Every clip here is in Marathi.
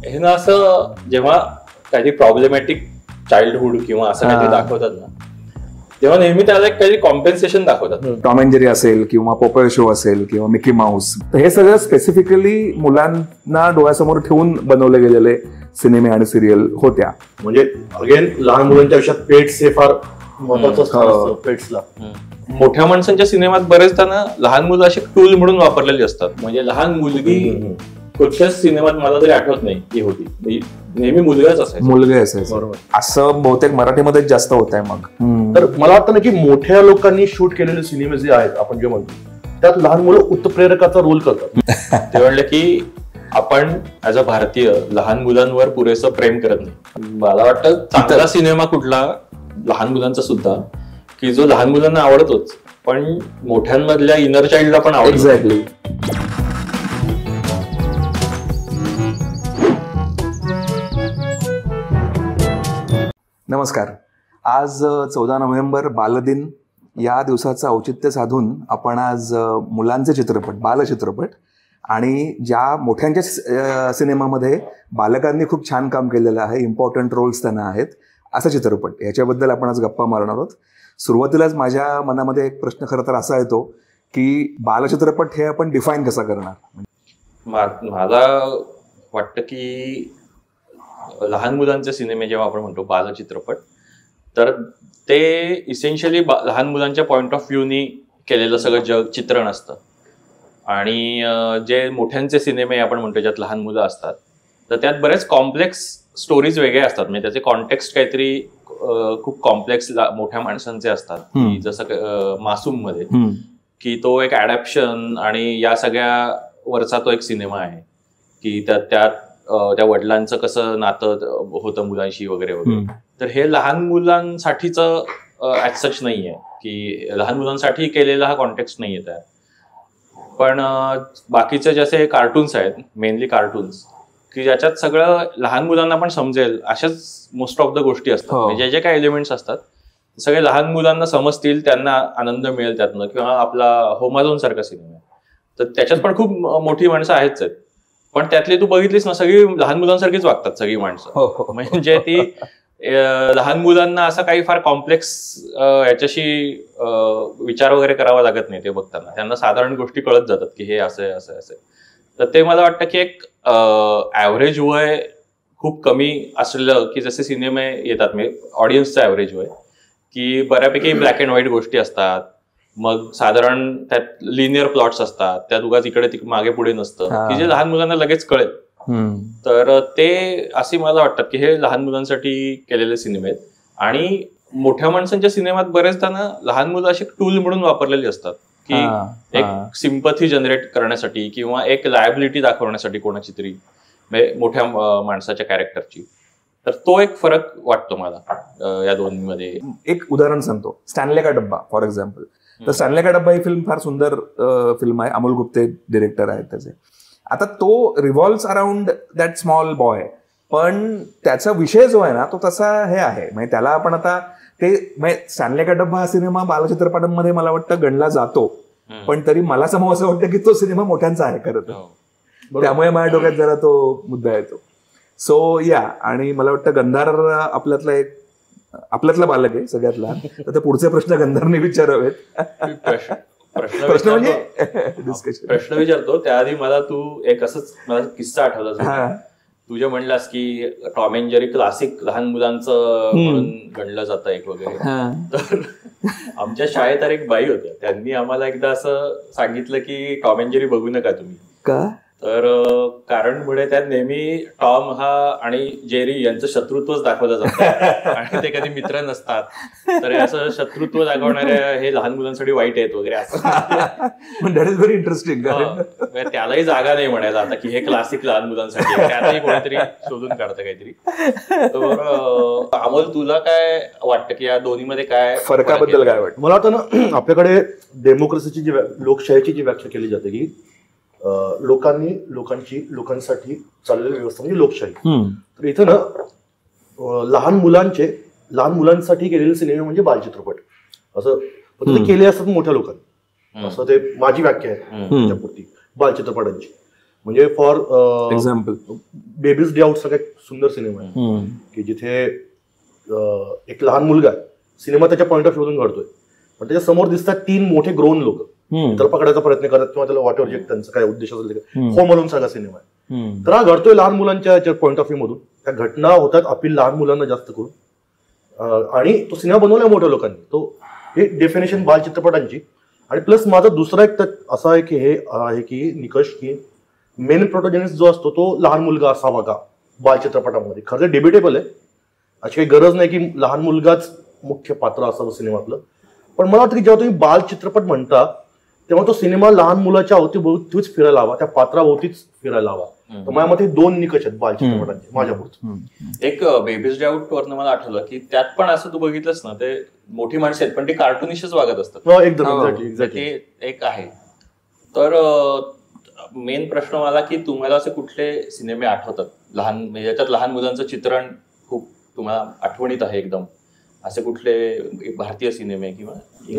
हे ना असं जेव्हा काही प्रॉब्लेमॅटिक चाइल्डहुड किंवा असं काहीतरी दाखवतात ना, तेव्हा नेहमी त्याला काहीतरी कॉम्पेन्सेशन दाखवतात. टॉम अँड जेरी असेल किंवा पोपळ शो असेल किंवा मिकी माऊस, तर हे सगळं स्पेसिफिकली मुलांना डोळ्यासमोर ठेवून बनवले गेलेले सिनेमे आणि सिरियल होत्या. म्हणजे अगेन लहान मुलांच्या आयुष्यात पेट्स हे फार महत्वाचं स्थान असतं पेट्सला. मोठ्या माणसांच्या सिनेमात बरेचदा ना लहान मुलं असे टूल म्हणून वापरलेली असतात. म्हणजे लहान मुलगी कुठच्याच सिनेमात मला तरी आठवत नाही की होती, नेहमी मुलगाच असायचा. मुलगे असायचे. बरोबर. असं बहुतेक मराठीमध्ये जास्त होत आहे. मग तर मला वाटतं ना की मोठ्या लोकांनी शूट केलेले सिनेमे जे आहेत आपण जे म्हणतो त्यात लहान मुलं उत्प्रेरकाचा रोल करतात. ते म्हणलं की आपण ऍज अ भारतीय लहान मुलांवर पुरेसं प्रेम करत नाही. मला वाटतं चांगला सिनेमा कुठला लहान मुलांचा सुद्धा की जो लहान मुलांना आवडतोच पण मोठ्यांमधल्या इनर चाइल्डला पण आवडतो. एक्झॅक्टली. नमस्कार. आज 14 नोव्हेंबर बालदिन या दिवसाचं औचित्य साधून आपण आज मुलांचे चित्रपट, बालचित्रपट आणि ज्या मोठ्यांच्या सिनेमामध्ये बालकांनी खूप छान काम केलेलं आहे, इम्पॉर्टंट रोल्स त्यांना आहेत, असा चित्रपट याच्याबद्दल आपण आज गप्पा मारणार आहोत. सुरुवातीलाच माझ्या मनामध्ये एक प्रश्न खरं तर असा येतो की बालचित्रपट हे आपण डिफाईन कसा करणार? मला वाटतं की लहान मुलांचे सिनेमे जेव्हा आपण म्हणतो बालचित्रपट, तर ते इसेन्शियली लहान मुलांच्या पॉइंट ऑफ व्ह्यूनी केलेलं सगळं चित्रण असतं. आणि जे मोठ्यांचे सिनेमे आपण म्हणतो ज्यात लहान मुलं असतात, तर त्यात बरेच कॉम्प्लेक्स स्टोरीज वेगळे असतात. म्हणजे त्याचे कॉन्टेक्स्ट काहीतरी खूप कॉम्प्लेक्स मोठ्या माणसांचे असतात. की जसं मासूम मध्ये की तो एक ॲडॅप्शन आणि या सगळ्या वरचा तो एक सिनेमा आहे की त्यात त्या वडिलांचं कसं नातं होतं मुलांशी वगैरे वगैरे. तर हे लहान मुलांसाठीच ऍज सच नाहीये की लहान मुलांसाठी केलेला हा कॉन्टेक्स्ट नाहीये त्यात. पण बाकीचे जसे कार्टून्स आहेत, मेनली कार्टून्स, की ज्याच्यात सगळं लहान मुलांना पण समजेल अशाच मोस्ट ऑफ द गोष्टी असतात. म्हणजे जे काही एलिमेंट्स असतात सगळे लहान मुलांना समजतील, त्यांना आनंद मिळेल त्यातनं. किंवा आपला होम अलोन सारखा सिनेमा, तर त्याच्यात पण खूप मोठी माणसं आहेच आहेत, पण त्यातली तू बघितलीस ना सगळी लहान मुलांसारखीच वागतात सगळी माणसं. म्हणजे ती लहान मुलांना असं काही फार कॉम्प्लेक्स याच्याशी विचार वगैरे करावा लागत नाही ते बघताना. त्यांना साधारण गोष्टी कळत जातात की हे असं आहे असं असं. तर ते मला वाटतं की एक ऍव्हरेज वय खूप कमी असलं की जसे सिनेमे येतात, म्हणजे ऑडियन्सचं ऍव्हरेज वय की बऱ्यापैकी ब्लॅक अँड व्हाईट गोष्टी असतात. मग साधारण त्यात लिनियर प्लॉट्स असतात, त्यात उगाच इकडे मागे पुढे नसतं की जे लहान मुलांना लगेच कळेल. तर ते असे मला वाटतात की हे लहान मुलांसाठी केलेले सिनेमे आहेत. आणि मोठ्या माणसांच्या सिनेमात बरेचदा ना लहान मुलं अशी टूल म्हणून वापरलेली असतात की एक सिम्पथी जनरेट करण्यासाठी किंवा एक लायबिलिटी दाखवण्यासाठी कोणाची तरी मोठ्या माणसाच्या कॅरेक्टरची. तर तो एक फरक वाटतो मला या दोन्हीमध्ये. एक उदाहरण सांगतो, स्टॅनले का डब्बा फॉर एक्झाम्पल. तर स्टॅनले का डब्बा ही फिल्म फार सुंदर फिल्म आहे. अमोल गुप्ते डिरेक्टर आहेत त्याचे. आता तो revolves around that small boy, पण त्याचा विषय जो आहे ना तो तसा हे आहे. म्हणजे त्याला आपण आता ते म्हणजे स्टॅनले का डब्बा हा सिनेमा बालचित्रपटांमध्ये मला वाटतं गणला जातो, पण तरी मला असं वाटतं की तो सिनेमा मोठ्यांचा आहे खरं तर. त्यामुळे माझ्या डोक्यात जरा तो मुद्दा येतो. सो या, आणि मला वाटतं गंधार आपल्यातला बालक आहे सगळ्यात लहान. तर ते पुढचे प्रश्न गंधारने विचारावेत. प्रश्न म्हणजे प्रश्न विचारतो त्याआधी मला तू एक मला किस्सा आठवला. तू जे म्हणलास की टॉम अँड जेरी क्लासिक लहान मुलांचं म्हणून गणलं जातं एक वगैरे. तर आमच्या शाळेत एक बाई होत्या, त्यांनी आम्हाला एकदा असं सांगितलं की टॉम अँड जेरी बघू नका तुम्ही. का? तर कारण पुढे त्यात नेहमी टॉम हा आणि जेरी यांचं शत्रुत्वच दाखवलं जातं आणि ते कधी मित्र नसतात. तर असं शत्रुत्व दाखवणाऱ्या हे लहान मुलांसाठी वाईट आहेत वगैरे असं. That is very interesting. त्यालाही जागा नाही म्हणायला आता की हे क्लासिक लहान मुलांसाठी, त्यातही कोणीतरी शोधून काढतं काहीतरी. तर अमोल, तुला काय वाटतं की या दोन्हीमध्ये काय फरकाबद्दल काय वाटतं? मला वाटतं ना आपल्याकडे डेमोक्रेसीची जी लोकशाहीची जी व्याख्या केली जाते की लोकांसाठी चाललेली व्यवस्था म्हणजे लोकशाही. तर इथं ना लहान मुलांसाठी केलेले सिनेमे म्हणजे बालचित्रपट असं फक्त केले असतात मोठ्या लोकांनी, असं ते माझी व्याख्या आहे त्याच्यापुरती बालचित्रपटांची. म्हणजे for example babies day out सगळ्यात सुंदर सिनेमा आहे की जिथे एक लहान मुलगा सिनेमा त्याच्या पॉईंट ऑफ व्ह्यूतून घडतोय, पण त्याच्या समोर दिसतात 3 मोठे ग्रोन लोक त्याला पकडायचा प्रयत्न करतात किंवा त्याला वॉट एव्हर जे त्यांचा काय उद्देश असेल हो म्हणून सगळा सिनेमा आहे. तर हा घडतोय लहान मुलांच्या पॉईंट ऑफ व्ह्यू मधून. त्या घटना होतात अपील लहान मुलांना जास्त करून, आणि तो सिनेमा बनवला मोठ्या लोकांनी. तो हे डेफिनेशन बाल चित्रपटांची. आणि प्लस माझा दुसरा एक असा आहे की हे आहे की निकष की मेन प्रोटोजेनिस्ट जो असतो तो लहान मुलगा असावा का बाल चित्रपटामध्ये. खरं डिबेटेबल आहे, अशी काही गरज नाही की लहान मुलगाच मुख्य पात्र असावं सिनेमातलं. पण मला वाटतं की जेव्हा तुम्ही बाल चित्रपट म्हणता तेव्हा तो सिनेमा लहान मुलाच्या अवतीभोवतीच फिरायला हवा, त्या पात्राभोवतीच फिरायला हवा. तर माझ्या मते 2 निकष आहेत बाल चित्रपटांचे माझ्या पुढचं. एक बेबीज डे आउट वरनं मला आठवलं की त्यात पण असं तू बघितलंस ना, ते मोठी माणसं आहेत पण ते कार्टुनिशच वागत असतात. एकदम ते एक आहे. तर मेन प्रश्न मला की तुम्हाला असे कुठले सिनेमे आठवतात लहान, म्हणजे याच्यात लहान मुलांचं चित्रण खूप तुम्हाला आठवणीत आहे एकदम, असे कुठले भारतीय सिनेमे किंवा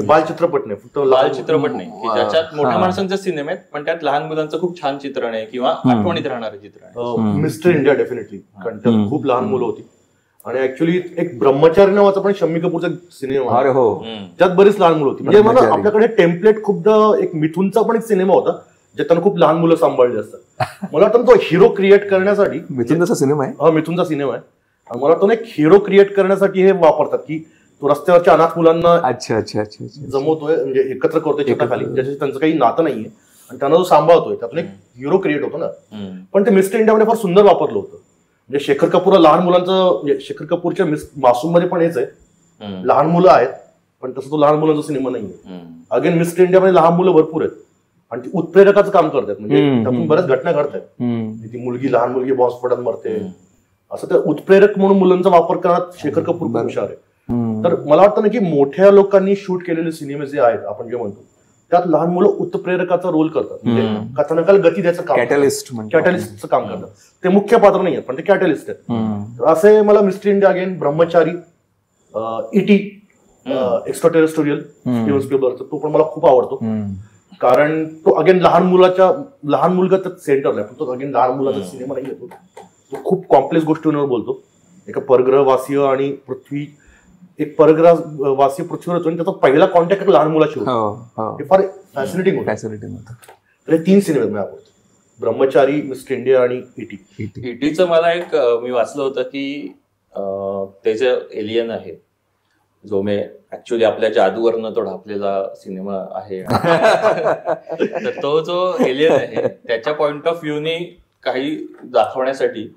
बाल चित्रपट नाही, फक्त बाल चित्रपट नाही की ज्याच्यात मोठ्या माणसांचे सिनेमे आहेत पण त्यात लहान मुलांचं खूप छान चित्रण आहे किंवा आठवणीत राहणारं चित्रण आहे. मिस्टर इंडिया डेफिनेटली, कारण त्यात खूप लहान मुलं होती. आणि ऍक्च्युली एक ब्रह्मचारी नावाचा पण शम्मी कपूरचा सिनेमा, त्यात बरीच लहान मुलं होती. म्हणजे मला आपल्याकडे टेम्पलेट खूपदा एक मिथुनचा पण एक सिनेमा होता ज्यात त्यांना खूप लहान मुलं सांभाळली असतात. मला वाटतं तो हिरो क्रिएट करण्यासाठी, मिथुनचा सिनेमा आहे, हा मिथुनचा सिनेमा आहे, मला वाटतं एक हिरो क्रिएट करण्यासाठी हे वापरतात की तो रस्त्यावरच्या अनाथ मुलांना अच्छा जमवतोय, म्हणजे एकत्र करतोय छताखाली, ज्याच्याशी त्यांचं काही नातं नाहीये आणि त्यांना जो सांभाळतोय त्यातून एक हिरो क्रिएट होतो ना. पण ते मिस्टर इंडियामध्ये फार सुंदर वापरलं होतं. म्हणजे शेखर कपूर लहान मुलांचं, म्हणजे शेखर कपूरच्या मासूम मध्ये पण हेच आहे, लहान मुलं आहेत पण तसं तो लहान मुलांचा सिनेमा नाहीये. अगेन मिस्टर इंडियामध्ये लहान मुलं भरपूर आहेत आणि ती उत्प्रेरकाचं काम करतात. म्हणजे त्यातून बऱ्याच घटना घडतात. ती लहान मुलगी बॉम्बस्फोटात मरते, असं त्या उत्प्रेरक म्हणून मुलांचा वापर करण्यात शेखर कपूर खूप हुशार आहे. तर मला वाटतं ना की मोठ्या लोकांनी शूट केलेले सिनेमे जे आहेत आपण जे म्हणतो त्यात लहान मुलं उत्प्रेरकाचा रोल करतात. म्हणजे कथानकाला गती द्यायचं काम, कॅटलिस्टचं काम करतात. ते मुख्य पात्र नाही आहेत पण ते कॅटलिस्ट आहेत. तर असे मला मिस्टर इंडिया, अगेन ब्रह्मचारी, इटी, एक्स्ट्रा टेरेस्टोरियल स्टीव्हन स्पीलबर्गचा, तो पण मला खूप आवडतो. कारण तो अगेन लहान मुलगा त्यात सेंटरला आहे, पण तो अगेन लहान मुलाचा सिनेमा नाही येतो. तो खूप कॉम्प्लेक्स गोष्टींवर बोलतो. एका परग्रहवासीय आणि पृथ्वी, एक परग्रहवासी पृथ्वीवर येतो आणि त्याचा पहिला कॉन्टॅक्ट लहान मुलाशी होतो. हे फार फॅसिनेटिंग होतं. तर हे 3 सिनेमे मी आवडतो, ब्रह्मचारी, मिस्टर इंडिया आणि इटी. इटीचं मला एक मी वाचलं होतं की ते जे एलियन आहे, जो मी ऍक्च्युअली आपल्या जादूवरनं तो ढापलेला सिनेमा आहे, तर तो जो एलियन आहे त्याच्या पॉइंट ऑफ व्ह्यूनी काही दाखवण्यासाठी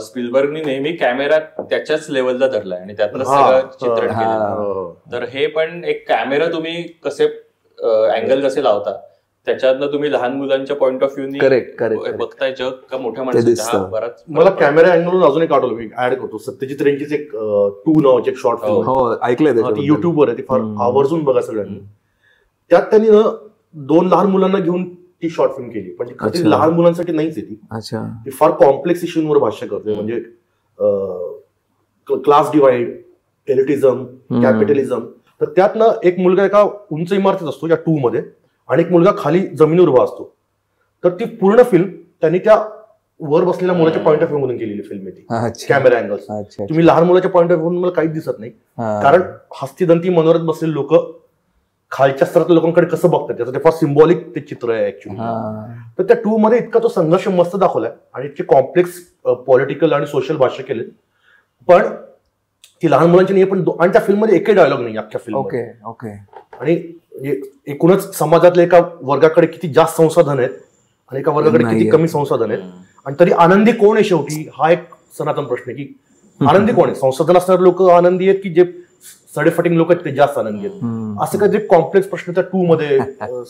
स्पीलबर्गनी नेहमी कॅमेरा त्याच्याच लेवलला धरलाय आणि त्यातलं सगळं चित्रण केलं. तर हे पण एक कॅमेरा तुम्ही कसे अँगल कसे लावता त्याच्यातनं तुम्ही लहान मुलांच्या पॉइंट ऑफ व्ह्यूनी बघताय जग का मोठ्या माणसांच्या. बराच मला कॅमेरा अँगल अजून एक आठवलं, मी ऍड करतो. सत्यजित रेंचीच एक 2 नावाचे एक शॉर्ट फिल्म ऐकलंय, युट्यूबवर आहे, ती फार आवर्जून बघा सगळ्यांनी. त्यात त्यांनी 2 लहान मुलांना घेऊन ती शॉर्ट फिल्म केली, पण ती लहान मुलांसाठी नाहीच आहे. ती फार कॉम्प्लेक्स इश्यूवर भाष्य करते. म्हणजे क्लास डिवाइड, एलिटिझम, कॅपिटलिझम. तर त्यात ना एक मुलगा एका उंच इमारतीत असतो या 2 मध्ये आणि एक मुलगा खाली जमिनीवर उभा असतो. तर ती पूर्ण फिल्म त्यांनी त्या वर बसलेल्या मुलाच्या पॉईंट ऑफ व्ह्यू मधून केलेली फिल्म आहे ती. कॅमेरा अँगल्स तुम्ही लहान मुलाच्या पॉईंट ऑफ व्ह्यू मला काहीच दिसत नाही, कारण हस्तिदंती मनोरथ बसलेले लोक खालच्या स्तरातल्या लोकांकडे कसं बघतात त्याचं ते फार सिम्बॉलिक ते चित्र आहे ऍक्च्युअली. तर त्या 2 मध्ये इतका तो संघर्ष मस्त दाखवलाय आणि इतके कॉम्प्लेक्स पॉलिटिकल आणि सोशल भाष्य केले. पण ती लहान मुलांची नाही, पण आणि त्या फिल्ममध्ये एकही डायलॉग नाही अख्ख्या फिल्म. आणि एकूणच समाजातल्या एका वर्गाकडे किती जास्त संसाधन आहेत आणि एका वर्गाकडे किती कमी संसाधन आहेत, आणि तरी आनंदी कोण आहे शेवटी, हा एक सनातन प्रश्न आहे की आनंदी कोण आहे. संसाधन असणारे लोक आनंदी आहेत की जे सडेफटिंग लोक आहेत ते जास्त आनंदी आहेत. असं काही कॉम्प्लेक्स प्रश्न त्या 2 मध्ये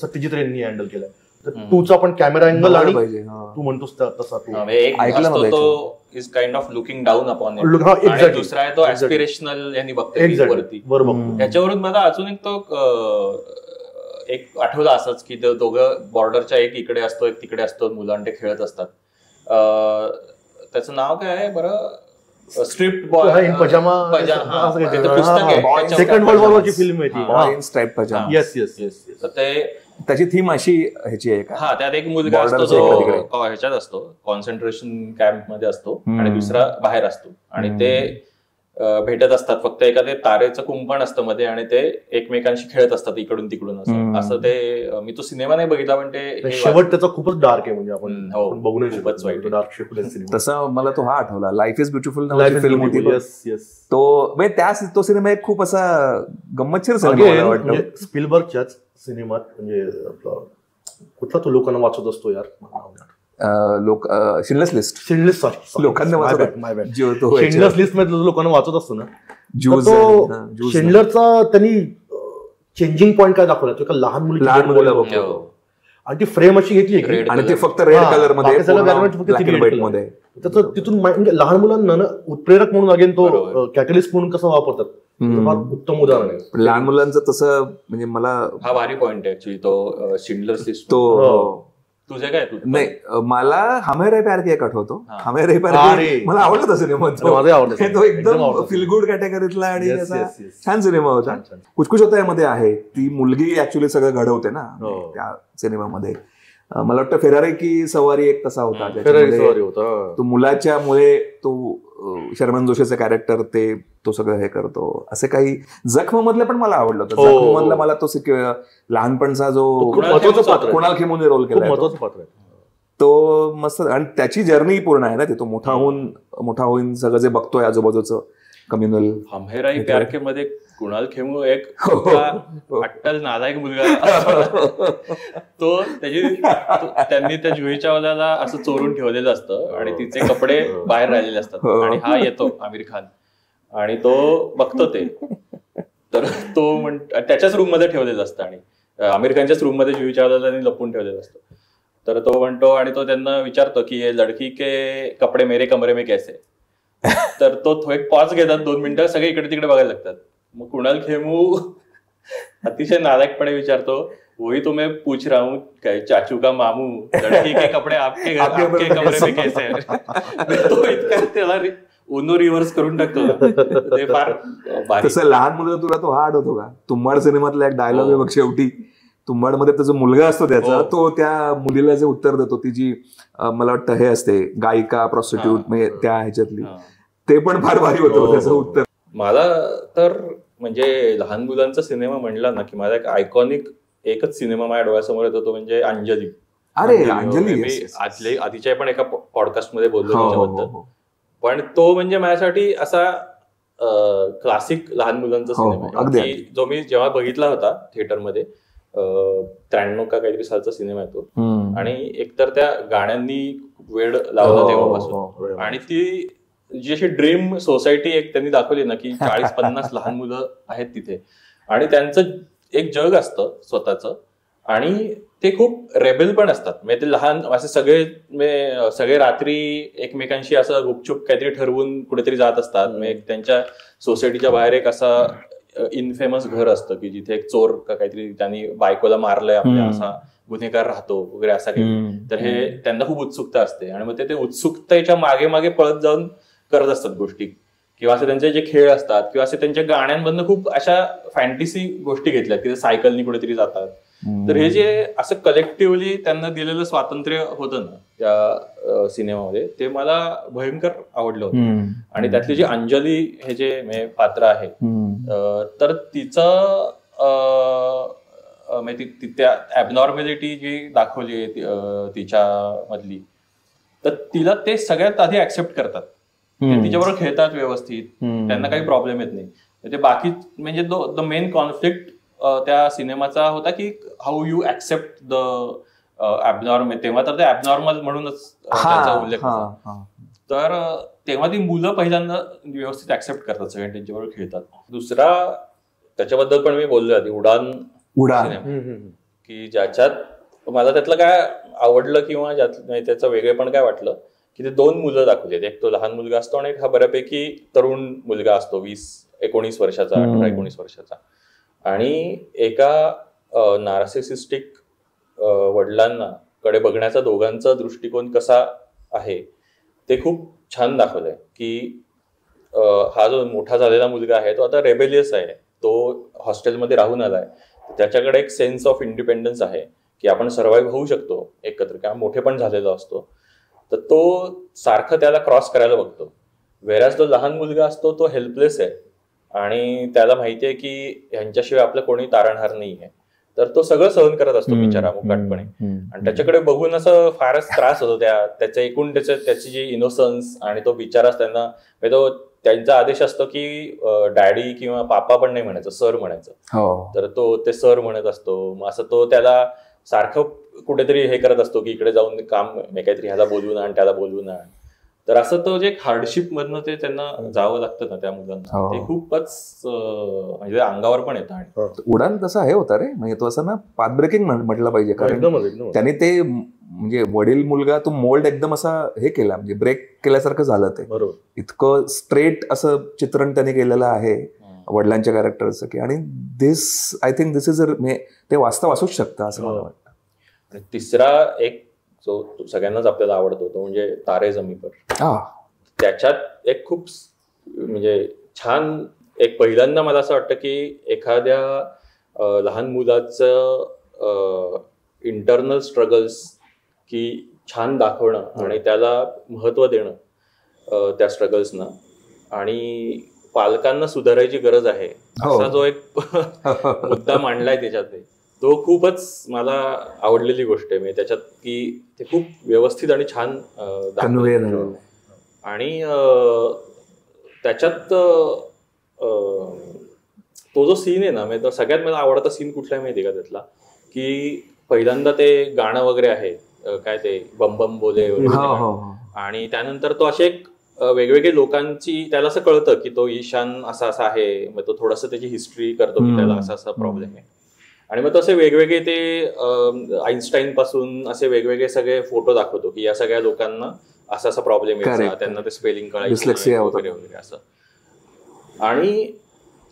सत्यजित रेंनी हँडल केलाय. तर 2चा पण कॅमेरा अँगल आणि तू म्हणतोस तसा तो is kind of looking down upon it, आणि दुसरा आहे तो ऍस्पिरेशनल यांनी बघतोय वरती. त्याच्यावरून मला अजून एक आठवलं असंच की दोघं बॉर्डरच्या एक इकडे असतो एक तिकडे असतो, मुलांटे खेळत असतात. त्याचं नाव काय आहे बरं, स्ट्रिप्ट बॉय पजामा, सेकंड वर्ल्ड वॉरची फिल्म आहे ती. तर ते त्याची थीम अशी ह्याची आहे का? हा, त्यात एक मुलगा असतो जो ह्याच्यात असतो, कॉन्सन्ट्रेशन कॅम्प मध्ये असतो आणि दुसरा बाहेर असतो आणि ते भेटत असतात. फक्त एका ते तारेचं कुंपण असतं मध्ये आणि ते एकमेकांशी खेळत असतात इकडून तिकडून असं ते. मी तो सिनेमा नाही बघितला पण ते शेवट त्याचा खूपच डार्क आहे, म्हणजे आपण बघू नाही खूपच वाईट डार्क शेवट. तसं मला तो हा आठवला, लाईफ इज ब्युटिफुल नावाची फिल्म होती तो, म्हणजे तो सिनेमा एक खूप असा गंमतशीर सिनेमा वाटतो. स्पिलबर्गच्याच सिनेमात, म्हणजे कुठला तो लोकांना वाचत असतो यार, शिंडलर्स लिस्ट. लोकांना शिंडलर्स लिस्ट मध्ये लोकांना वाचत असतो ना, शिंडलरचा त्यांनी चेंजिंग पॉईंट काय दाखवला, तो एका लहान मुलं बघतो आणि ती फ्रेम अशी घेतली आणि ते फक्त रेड कलर मध्ये, त्याचं तिथून म्हणजे लहान मुलांना उत्प्रेरक म्हणून अगेन तो कॅटलिस्ट म्हणून कसं वापरतात, उत्तम उदाहरण आहे लहान मुलांचं तसं. म्हणजे मला हा भारी पॉइंट आहे ऍक्च्युली तो शिंडलर्स लिस्ट. तो तुझे काय नाही, मला हमें रे प्यार की एक आठवतो. हमें रे प्यार मला आवडत सिनेमा, तो एकदम फील गुड कॅटेगरीतला आणि छान सिनेमा होता. कुछ होता यामध्ये आहे, ती मुलगी ऍक्च्युली सगळं घडवते ना त्या सिनेमामध्ये. मला वाटतं फेरारी की सवारी एक तसा होता, तो मुलाच्या मुळे तो शर्मन जोशीचं कॅरेक्टर तो सगळं हे करतो. असे काही जखम मधले पण मला आवडलं होतं. जखम मधला मला तो लहानपणचा जो कुणाल खेमूने रोल केला तो मस्त, आणि त्याची जर्नी पूर्ण आहे ना, ते तो मोठा होऊन सगळं जे बघतोय आजूबाजूचं कम्युनल. हमहेराई प्यार के मध्ये कुणाल खेमू एक अट्टल नालायक मुलगा, तो त्यांनी त्या जुही चावलाला असं चोरून ठेवलेलं असतं आणि तिचे कपडे बाहेर राहिलेले असतात आणि हा येतो आमिर खान आणि तो बघतो ते, तर तो त्याच्याच रूम मध्ये ठेवलेलं असतं आणि आमिर खानच्याच रूम मध्ये जुही चावलाला लपून ठेवलेलं असतं. तर तो म्हणतो आणि तो त्यांना विचारतो की ये लडकी के कपडे मेरे कमरे में कैसे. तर तो एक पॉज घेतात 2 मिनिटं, सगळे इकडे तिकडे बघायला लागतात. मग कुणाल खेमू अतिशय नालायकपणे विचारतो, वही तो मैं पूछ रहा हूँ काय चाचू का मामू, लड़की के कपडे आपके कमरे में कैसे. तो इतका त्याला ओनो रिव्हर्स करून टाकतो ते फार. तसं लहान मुलं तुला तो हा आठवतो का, तुंबाड सिनेमातला एक डायलॉग आहे बघ शेवटी, तुंबाडमध्ये त्याचा मुलगा असतो त्याचा, तो त्या मुलीला जे उत्तर देतो, ती जी मला वाटतं हे असते गायिका प्रॉस्टिट्यूट, म्हणजे त्या ह्याच्यातली, ते पण फार भारी होतं त्याचं उत्तर. मला तर म्हणजे लहान मुलांचा सिनेमा म्हणला ना की माझा एक आयकॉनिक एकच सिनेमा माझ्या डोळ्यासमोर येतो, तो म्हणजे अंजली. अरे अंजली, मी आधीच्या पण एका पॉडकास्ट मध्ये बोललो त्याच्याबद्दल, पण तो म्हणजे माझ्यासाठी असा क्लासिक लहान मुलांचा सिनेमा आहे, जो मी जेव्हा बघितला होता थिएटरमध्ये 93 का काहीतरी सालचा सिनेमा आहे तो. आणि एकतर त्या गाण्यांनी वेळ लावला तेव्हापासून, आणि ती जी अशी ड्रीम सोसायटी एक त्यांनी दाखवली ना की 40-50 लहान मुलं आहेत तिथे आणि त्यांचं एक जग असतं स्वतःचं, आणि ते खूप रेबेल पण असतात. म्हणजे ते लहान असे सगळे रात्री एकमेकांशी असं गुपचूप काहीतरी ठरवून कुठेतरी जात असतात. म्हणजे त्यांच्या सोसायटीच्या बाहेर एक असा इनफेमस घर असतं की जिथे एक चोर का काहीतरी त्यांनी बायकोला मारलंय आपल्या, असा गुन्हेगार राहतो वगैरे असा काही. तर हे त्यांना खूप उत्सुकता असते आणि मग ते उत्सुकतेच्या मागे मागे पळत जाऊन करत असतात गोष्टी, किंवा असे त्यांचे जे खेळ असतात किंवा असे त्यांच्या गाण्यांमधनं खूप अशा फॅन्टसी गोष्टी घेतल्यात की ते सायकलनी कुठेतरी जातात. तर हे जे असं कलेक्टिव्हली त्यांना दिलेलं स्वातंत्र्य होतं ना त्या सिनेमामध्ये, ते मला भयंकर आवडलं होतं. आणि त्यातली जी अंजली हे जे पात्र आहे, तर तिचं त्या ऍबनॉर्मॅलिटी जी दाखवली तिच्या मधली, तर तिला ते सगळ्यात आधी ऍक्सेप्ट करतात, तिच्याबरोबर खेळतात व्यवस्थित, त्यांना काही प्रॉब्लेम येत नाही. ते बाकी म्हणजे द मेन कॉन्फ्लिक्ट त्या सिनेमाचा होता की how you accept the abnormal. तेव्हा तर ते ऍबनॉर्मल म्हणूनच त्याचा उल्लेख होता. तर तेव्हा ती मुलं पहिल्यांदा व्यवस्थित ऍक्सेप्ट करतात, सगळ्यांना त्यांच्याबरोबर खेळतात. दुसरा त्याच्याबद्दल पण मी बोललो आधी, उडान सिनेमा, की ज्याच्यात मला त्यातलं काय आवडलं किंवा त्याचं वेगळेपण काय वाटलं की ते 2 मुलं दाखवले. एक तो लहान मुलगा असतो आणि एक हा बऱ्यापैकी तरुण मुलगा असतो, 20-19 वर्षाचा, 18-19 वर्षाचा. आणि एका नार्सिसिस्टिक वडिलांना कडे बघण्याचा दोघांचा दृष्टिकोन कसा आहे ते खूप छान दाखवलंय. की हा जो मोठा झालेला मुलगा आहे तो आता रेबेलियस आहे, तो हॉस्टेलमध्ये राहून आलाय त्याच्याकडे एक सेन्स ऑफ इंडिपेंडन्स आहे की आपण सर्व्हाइव्ह होऊ शकतो एकत्र, किंवा मोठे पण झालेला असतो, तर तो सारखं त्याला क्रॉस करायला बघतो. वेराज तो लहान मुलगा असतो तो हेल्पलेस आहे आणि त्याला माहितीये की ह्यांच्याशिवाय आपलं कोणी तारणहार नाही आहे, तर तो सगळं सहन करत असतो बिचारा मुकाटपणे. आणि त्याच्याकडे बघून असं फारच त्रास होतो त्याच्या एकूण त्याची जी इनोसन्स, आणि तो बिचाराच त्यांना, तो त्यांचा आदेश असतो की डॅडी किंवा पापा पण नाही म्हणायचं, सर म्हणायचं. तर तो ते सर म्हणत असतो. मग असं तो त्याला सारखं कुठेतरी हे करत असतो की इकडे जाऊन काम काहीतरी ह्याला बोलवून आण, त्याला बोलवून आण. तर असं तो जे हार्डशिप मधनं ते त्यांना जावं लागतं ना त्या मुलांना, ते खूपच म्हणजे अंगावर पण येतं. आणि उडान तसा हे होता रे, म्हणजे तो असं ना पाथ ब्रेकिंग म्हटलं पाहिजे, कारण त्याने ते म्हणजे वडील मुलगा तो मोल्ड एकदम असा हे केला, म्हणजे ब्रेक केल्यासारखं झालं ते. बरोबर, इतकं स्ट्रेट असं चित्रण त्याने केलेलं आहे वडिलांच्या कॅरेक्टरचं की, आणि this I think this is ते वास्तव असूच शकतं असं मला वाटतं. आणि तिसरा एक जो सगळ्यांनाच आपल्याला आवडतो तो म्हणजे तारे जमी पर. त्याच्यात एक खूप म्हणजे छान, एक पहिल्यांदा मला असं वाटतं की एखाद्या लहान मुलाचं इंटरनल स्ट्रगल्स की छान दाखवणं आणि त्याला महत्व देणं त्या स्ट्रगल्सना, आणि पालकांना सुधारायची गरज आहे असा जो एक मुद्दा मांडलाय त्याच्यात, तो खूपच मला आवडलेली गोष्ट आहे. म्हणजे त्याच्यात की ते खूप व्यवस्थित आणि छान दाखवलं. आणि त्याच्यात तो जो सीन आहे ना, म्हणजे सगळ्यात मला आवडता सीन कुठला आहे माहिती का त्यातला, की पहिल्यांदा ते गाणं वगैरे आहे काय ते बम बम बोले वगैरे, आणि त्यानंतर तो असे एक वेगवेगळे लोकांची त्याला असं कळतं की तो ईशान असा असा आहे. मग तो थोडंसं त्याची हिस्ट्री करतो की त्याला असा असा प्रॉब्लेम आहे. आणि मग तसे वेगवेगळे ते आईन्स्टाईन पासून असे वेगवेगळे सगळे फोटो दाखवतो की या सगळ्या लोकांना असा असा प्रॉब्लेम यायचा, त्यांना ते स्पेलिंग कळायचं वगैरे वगैरे असं. आणि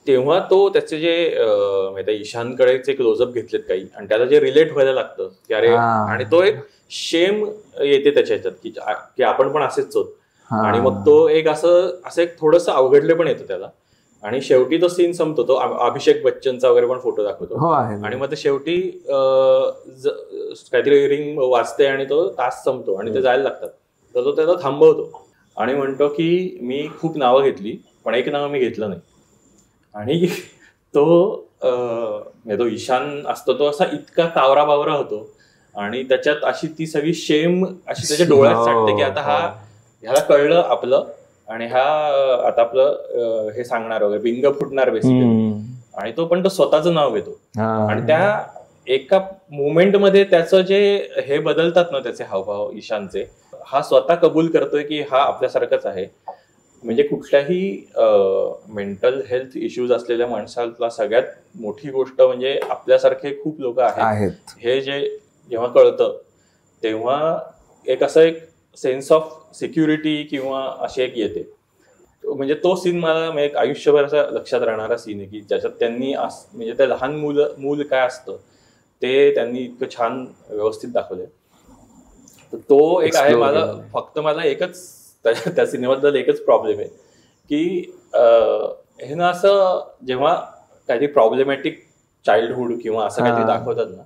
तेव्हा तो त्याचे जे ईशानकडेचे क्लोजअप घेतलेत काही, आणि त्याला जे रिलेट व्हायला लागतं की अरे, आणि तो एक शेम येते त्याच्या ह्याच्यात की आपण पण असेच होत. आणि मग तो एक असं एक थोडंसं अवघडले पण येतं त्याला. आणि शेवटी तो सीन संपतो, तो अभिषेक बच्चनचा वगैरे पण फोटो दाखवतो. आणि मग ते शेवटी काहीतरी रिंग वाजते आणि तो तास संपतो आणि ते जायला लागतात. तर तो त्याला थांबवतो आणि म्हणतो की मी खूप नावं घेतली पण एक नाव मी घेतलं नाही. आणि तो ईशान असतो तो असा इतका कावरा बावरा होतो आणि त्याच्यात अशी ती सगळी शेम अशी त्याच्या डोळ्यात साठते की आता ह्याला कळलं आपलं, आणि हा आता आपलं हे सांगणार वगैरे बिंग फुटणार बेसिकली. आणि तो पण तो स्वतःचं नाव घेतो. आणि त्या एका मुवमेंट मध्ये त्याचं जे हे बदलतात ना त्याचे हावभाव ईशानचे, हा स्वतः कबूल करतोय की हा आपल्यासारखाच आहे. म्हणजे कुठल्याही मेंटल हेल्थ इश्यूज असलेल्या माणसाला सगळ्यात मोठी गोष्ट म्हणजे आपल्यासारखे खूप लोक आहेत हे जे जेव्हा कळतं तेव्हा एक असं एक सेन्स ऑफ सिक्युरिटी किंवा अशी एक येते. म्हणजे तो सीन मला एक आयुष्यभर असा लक्षात राहणारा सीन आहे की ज्याच्यात त्यांनी म्हणजे त्या लहान मूल काय असतं ते त्यांनी इतकं छान व्यवस्थित दाखवलंय. तर तो एक आहे. मला एकच त्या सिनेमाबद्दल एकच प्रॉब्लेम आहे की हे ना असं जेव्हा काहीतरी प्रॉब्लेमॅटिक चाइल्डहुड किंवा असं काहीतरी दाखवतात ना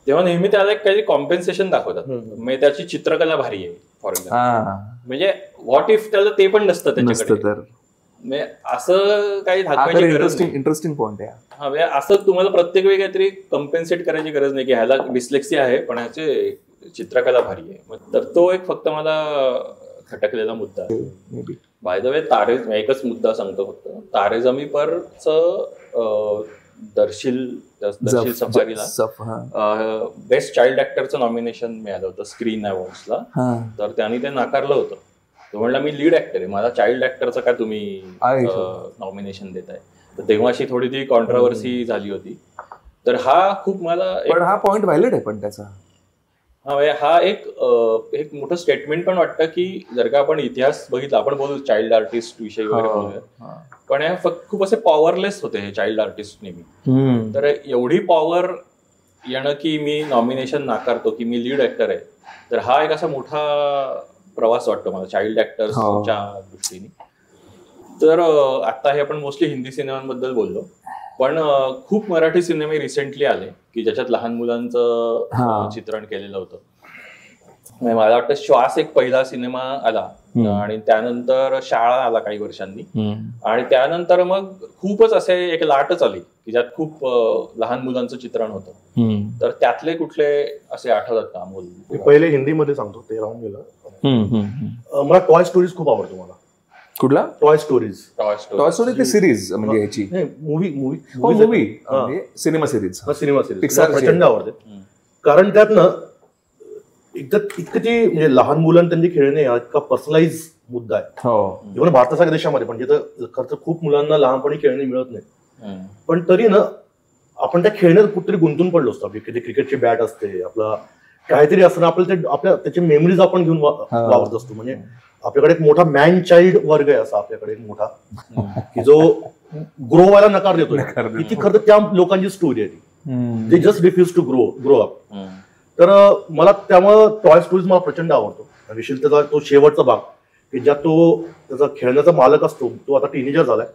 तेव्हा नेहमी त्याला एक काहीतरी कॉम्पेन्सेशन दाखवतात. म्हणजे त्याची चित्रकला भारी आहे फॉर एक्झाम्पल. म्हणजे व्हॉट इफ त्याला ते पण नसतं त्याच्याकडे, म्हणजे असं काही दाखवायची गरज नाही. इंटरेस्टिंग पॉइंट आहे हा. म्हणजे असं तुम्हाला प्रत्येक वेळी काहीतरी कम्पेन्सेट करायची गरज नाही की ह्याला डिस्लेक्सिया आहे पण ह्याचे चित्रकला भारी आहे. तर तो एक फक्त मला खटकलेला मुद्दा आहे. बाय द वे एकच मुद्दा सांगतो फक्त, तारे जमी परचं दर्शील सफारीला बेस्ट चाइल्ड ऍक्टरचं नॉमिनेशन मिळालं होतं स्क्रीन अवॉर्ड्सला. तर त्यांनी ते नाकारलं होतं. तो म्हणला मी लीड ऍक्टर आहे, मला चाइल्ड ऍक्टरचं काय तुम्ही नॉमिनेशन देताय. तर तेव्हा अशी थोडी ती कॉन्ट्रोवर्सी झाली होती. तर हा खूप मला हा पॉइंट व्हॅलिड आहे पण त्याचा हा एक मोठं स्टेटमेंट पण वाटतं की जर का आपण इतिहास बघितला, आपण बोलू चाइल्ड आर्टिस्ट विषयी वगैरे बोलूया, पण हे फक्त खूप असे पॉवरलेस होते हे चाइल्ड आर्टिस्ट नेहमी. तर एवढी पॉवर येणं की मी नॉमिनेशन नाकारतो की मी लीड ऍक्टर आहे, तर हा एक असा मोठा प्रवास वाटतो मला चाइल्ड ऍक्टर्सच्या दृष्टीने. तर आता हे आपण मोस्टली हिंदी सिनेमांबद्दल बोललो, पण खूप मराठी सिनेमे रिसेंटली आले की ज्याच्यात लहान मुलांचं चित्रण केलेलं होतं. मला वाटतं श्वास एक पहिला सिनेमा आला आणि त्यानंतर शाळा आला काही वर्षांनी, आणि त्यानंतर मग खूपच असे एक लाटच आली की ज्यात खूप लहान मुलांचं चित्रण होतं. तर त्यातले कुठले असे आठवतात का अमोल? पहिले हिंदीमध्ये सांगतो, ते राहून गेलं. मला टॉय स्टोरीज खूप आवडतो. मला कुठला? Toy stories. Toy story series म्हणजे याची मूवी सिनेमा सिरीज प्रचंड आवडते. कारण त्यात ना इतकं ती म्हणजे लहान मुलांना त्यांची खेळणे इतका पर्सनलाइज मुद्दा आहे. इव्हन भारतासारख्या देशामध्ये पण जिथं खरं खूप मुलांना लहानपणी खेळणे मिळत नाही, पण तरी ना आपण त्या खेळण्यात कुठेतरी गुंतून पडलो असतो. आपली कधी क्रिकेटची बॅट असते, आपला काहीतरी असतं, आपल्याला त्याची मेमरीज आपण घेऊन वावरत असतो. म्हणजे आपल्याकडे एक मोठा मॅन चाइल्ड वर्ग आहे असा आपल्याकडे एक मोठा, की जो ग्रो व्हायला नकार देतो. ती खरं त्या लोकांची स्टोरी आहे ती. They just refuse to grow up. तर मला त्यामुळं टॉय स्टोरीज मला प्रचंड आवडतो. विशेष त्याचा तो शेवटचा भाग की ज्यात तो त्याचा खेळण्याचा मालक असतो, तो आता टीनेजर झालाय,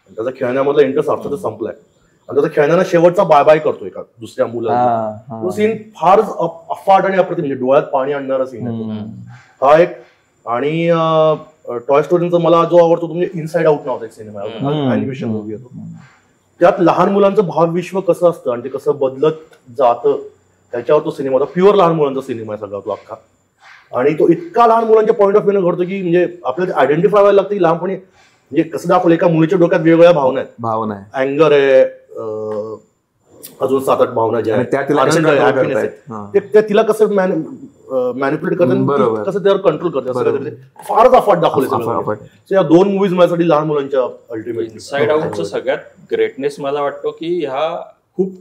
त्याचा खेळण्यामधला इंटरेस्ट अर्थातच संपलाय, आणि त्याचा खेळण्याला शेवटचा बाय बाय करतो एका दुसऱ्या मुलाला. तो सीन फार अफाट आणि अप्रतिम, म्हणजे डोळ्यात पाणी आणणारा सीन आहे हा एक. आणि टॉय स्टोरीचा मला जो आवडतो तो म्हणजे इनसाइड आउट नावाचा एक सिनेमा आहे, अॅनिमेशन मूवी आहे तो. त्यात लहान मुलांचं भावविश्व कसं असतं आणि ते कसं बदलत जातं त्याच्यावर तो सिनेमा होता. प्युअर लहान मुलांचा सिनेमा आहे सगळा तो अख्खा. आणि तो इतका लहान मुलांच्या पॉईंट ऑफ व्ह्यू घडतो की म्हणजे आपल्याला आयडेंटिफाय व्हायला लागतं की लहानपणी म्हणजे कसं दाखवलं, एका मुलीच्या डोक्यात वेगवेगळ्या भावना आहेत. अँगर आहे, अजून 7-8 भावना ज्या आनंद आहे, हॅपीनेस आहे, ते तिला कसं मॅनिप्युलेट करतात, कसं त्यावर कंट्रोल करतात, फारच अफाट दाखवले. या 2 मूवीज माझ्यासाठी लहान मुलांच्या अल्टिमेट. इनसाइड आउटचं सगळ्यात ग्रेटनेस मला वाटतो की ह्या खूप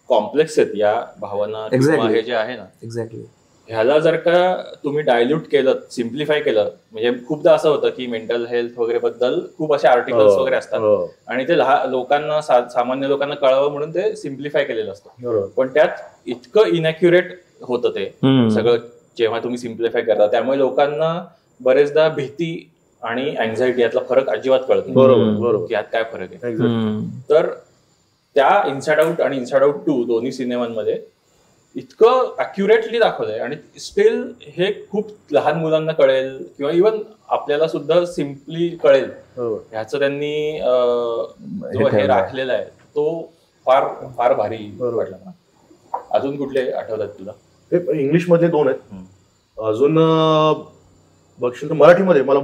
कॉम्प्लेक्स आहेत या भावना, हे जे आहे ना. एक्झॅक्टली. ह्याला जर का तुम्ही डायल्यूट केलं, सिम्प्लिफाय केलं, म्हणजे खूपदा असं होतं की मेंटल हेल्थ वगैरे बद्दल खूप असे आर्टिकल्स वगैरे असतात आणि ते लोकांना, सामान्य लोकांना कळावं म्हणून ते सिम्प्लिफाय केलेलं असतं, पण त्यात इतकं इनॅक्युरेट होतं ते सगळं जेव्हा तुम्ही सिम्प्लिफाय करता. त्यामुळे लोकांना बरेचदा भीती आणि अँझायटी यातला फरक अजिबात कळत नाही. बरोबर, की यात काय फरक आहे. तर त्या इनसाइड आउट आणि इनसाइड आउट 2 दोन्ही सिनेमांमध्ये इतकं अॅक्युरेटली दाखवलंय आणि स्टील हे खूप लहान मुलांना कळेल किंवा इव्हन आपल्याला सुद्धा सिम्पली कळेल ह्याचं त्यांनी जो हे राखलेला आहे तो फार फार भारी वाटला मला. अजून कुठले आठवतात तुला? इंग्लिश मध्ये 2 आहेत. अजून बघशील तर मराठीमध्ये मला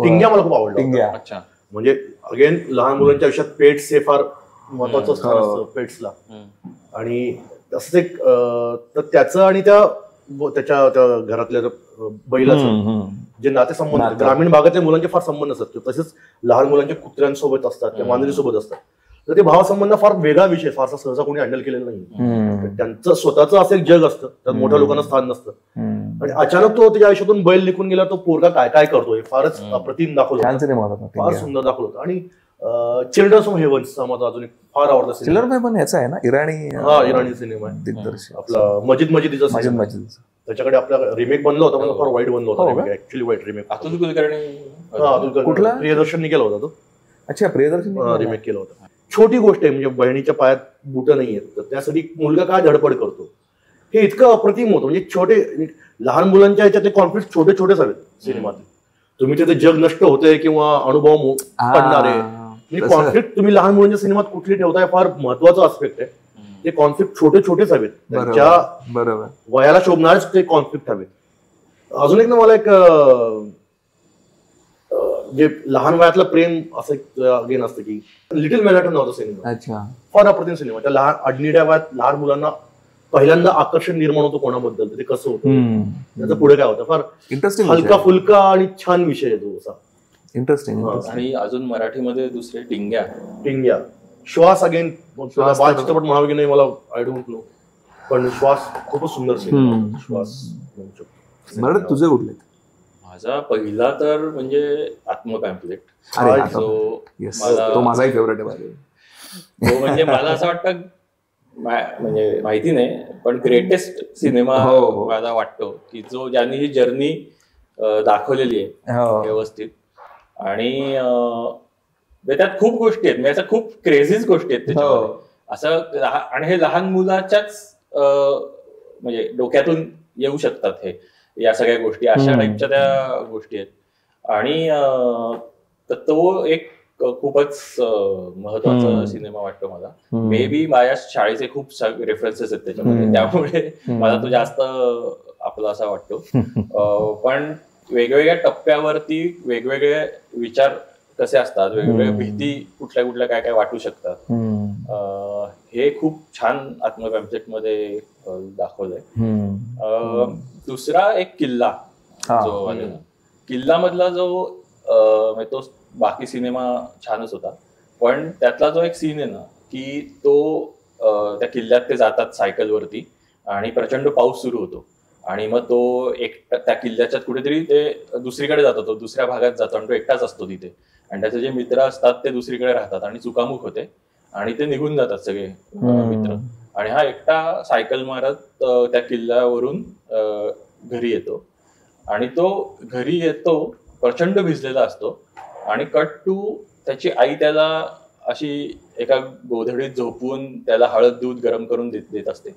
टिंग्या मला खूप आवडला. अच्छा. म्हणजे अगेन लहान मुलांच्या आयुष्यात पेट्स हे फार महत्वाचं स्थान असतं पेट्सला. आणि असंच एक तर त्याचं आणि त्याच्या घरातल्या बैलाचं जे नातेसंबंध ग्रामीण भागातल्या मुलांचे फार संबंध असतात, तसेच लहान मुलांच्या कुत्र्यांसोबत असतात किंवा मांजरीसोबत असतात. तर ते भावसंबंध फार वेगळा विषय, फारसा सहसा कोणी हँडल केलेला नाही. त्यांचं स्वतःचं असं एक जग असतं, त्यात मोठ्या लोकांना स्थान नसतं. आणि अचानक तो त्याच्या आयुष्यातून बैल निघून गेला, तो पोरगा काय काय करतोय फारच अप्रतिम दाखवलं, फार सुंदर दाखवलं होतं. आणि चिल्ड्रन्स ऑफ हेवन्स माझा अजून एक फार आवडता सिनेमा पण याचा आहे ना, इराणी सिनेमा आहे दिग्दर्शक आपला मजिदीचा सिनेमा. त्याच्याकडे आपला रिमेक बनला होता पण फार वाईट बनला होता, ऍक्च्युअली वाईट रिमेक. अतुल कुलकर्णी कुठला? प्रियदर्शननी केला होता तो. अच्छा, प्रियदर्शन रिमेक केला होता. छोटी गोष्ट आहे, म्हणजे बहिणीच्या पायात बुटं नाहीयेत तर त्यासाठी मुलगा काय धडपड करतो हे इतकं अप्रतिम होतं. म्हणजे छोटे लहान मुलांच्या ह्याच्यातले कॉन्फ्लिक्ट छोटे छोटेच हवेत सिनेमात. तुम्ही तिथे जग नष्ट होते किंवा अनुभव पडणारे कॉन्फ्लिक्ट तुम्ही लहान मुलांच्या सिनेमात कुठली ठेवताय फार महत्वाचा आस्पेक्ट आहे. ते कॉन्फ्लिक्ट छोटे छोटेच हवेत, त्यांच्या वयाला शोभणारेच ते कॉन्फ्लिक्ट हवेत. अजून एक ना मला एक जे लहान वयातलं प्रेम असं अगेन असतं की लिटिल मॅनहॅटन नावाचा सिनेमा, फार अप्रतिम सिनेमा. त्या लहान अडनिड्या वयात लहान मुलांना पहिल्यांदा आकर्षण निर्माण होतं कोणाबद्दल, ते कसं होतं, त्याचं पुढे काय होतं, फार इंटरेस्टिंग, हलका फुलका आणि छान विषय आहे तो असा. इंटरेस्टिंग. आणि अजून मराठीमध्ये दुसरे टिंग्या, श्वास अगेन बाल चित्रपट म्हणावे की नाही मला आय डोंट नो, पण श्वास खूपच सुंदर सिनेमा. श्वास. तुझे कुठले? माझा पहिला तर म्हणजे आत्मपॅम्पलेट, तो माझाही फेवरेट आहे. तो म्हणजे मला असं वाटतं, म्हणजे माहिती नाही पण ग्रेटेस्ट सिनेमा मला वाटतो की जो ज्यांनी ही जर्नी दाखवलेली आहे व्यवस्थित. आणि त्यात खूप गोष्टी आहेत, म्हणजे खूप क्रेझीच गोष्टी आहेत त्याच्यामध्ये असं. आणि हे लहान मुलाच्याच म्हणजे डोक्यातून येऊ शकतात हे या सगळ्या गोष्टी, अशा टाईपच्या त्या गोष्टी आहेत. आणि तो एक खूपच महत्वाचा सिनेमा वाटतो मला. मे बी माझ्या शाळेचे खूप रेफरन्सेस आहेत त्याच्यामध्ये, त्यामुळे मला तो जास्त आपला असा वाटतो. पण वेगवेगळ्या टप्प्यावरती वेगवेगळे विचार कसे असतात, वेगवेगळ्या भीती कुठल्या कुठल्या काय काय वाटू शकतात, हे खूप छान आत्मपॅम्पलेट मध्ये दाखवलंय. दुसरा एक किल्ला जो आहे, किल्ला मधला जो तो बाकी सिनेमा छानच होता, पण त्यातला जो एक सीन आहे ना, की तो त्या किल्ल्यात ते जातात सायकलवरती आणि प्रचंड पाऊस सुरू होतो आणि मग तो त्या किल्ल्याच्यात कुठेतरी ते दुसरीकडे जातो, तो दुसऱ्या भागात जातो आणि तो एकटाच असतो तिथे. आणि त्याचे जे मित्र असतात ते दुसरीकडे राहतात आणि चुकामुक होते आणि ते निघून जातात सगळे मित्र. आणि हा एकटा सायकल मारत त्या किल्ल्यावरून घरी येतो आणि तो घरी येतो प्रचंड भिजलेला असतो. आणि कट टू त्याची आई त्याला अशी एका गोधडीत झोपवून त्याला हळद दूध गरम करून देत असते.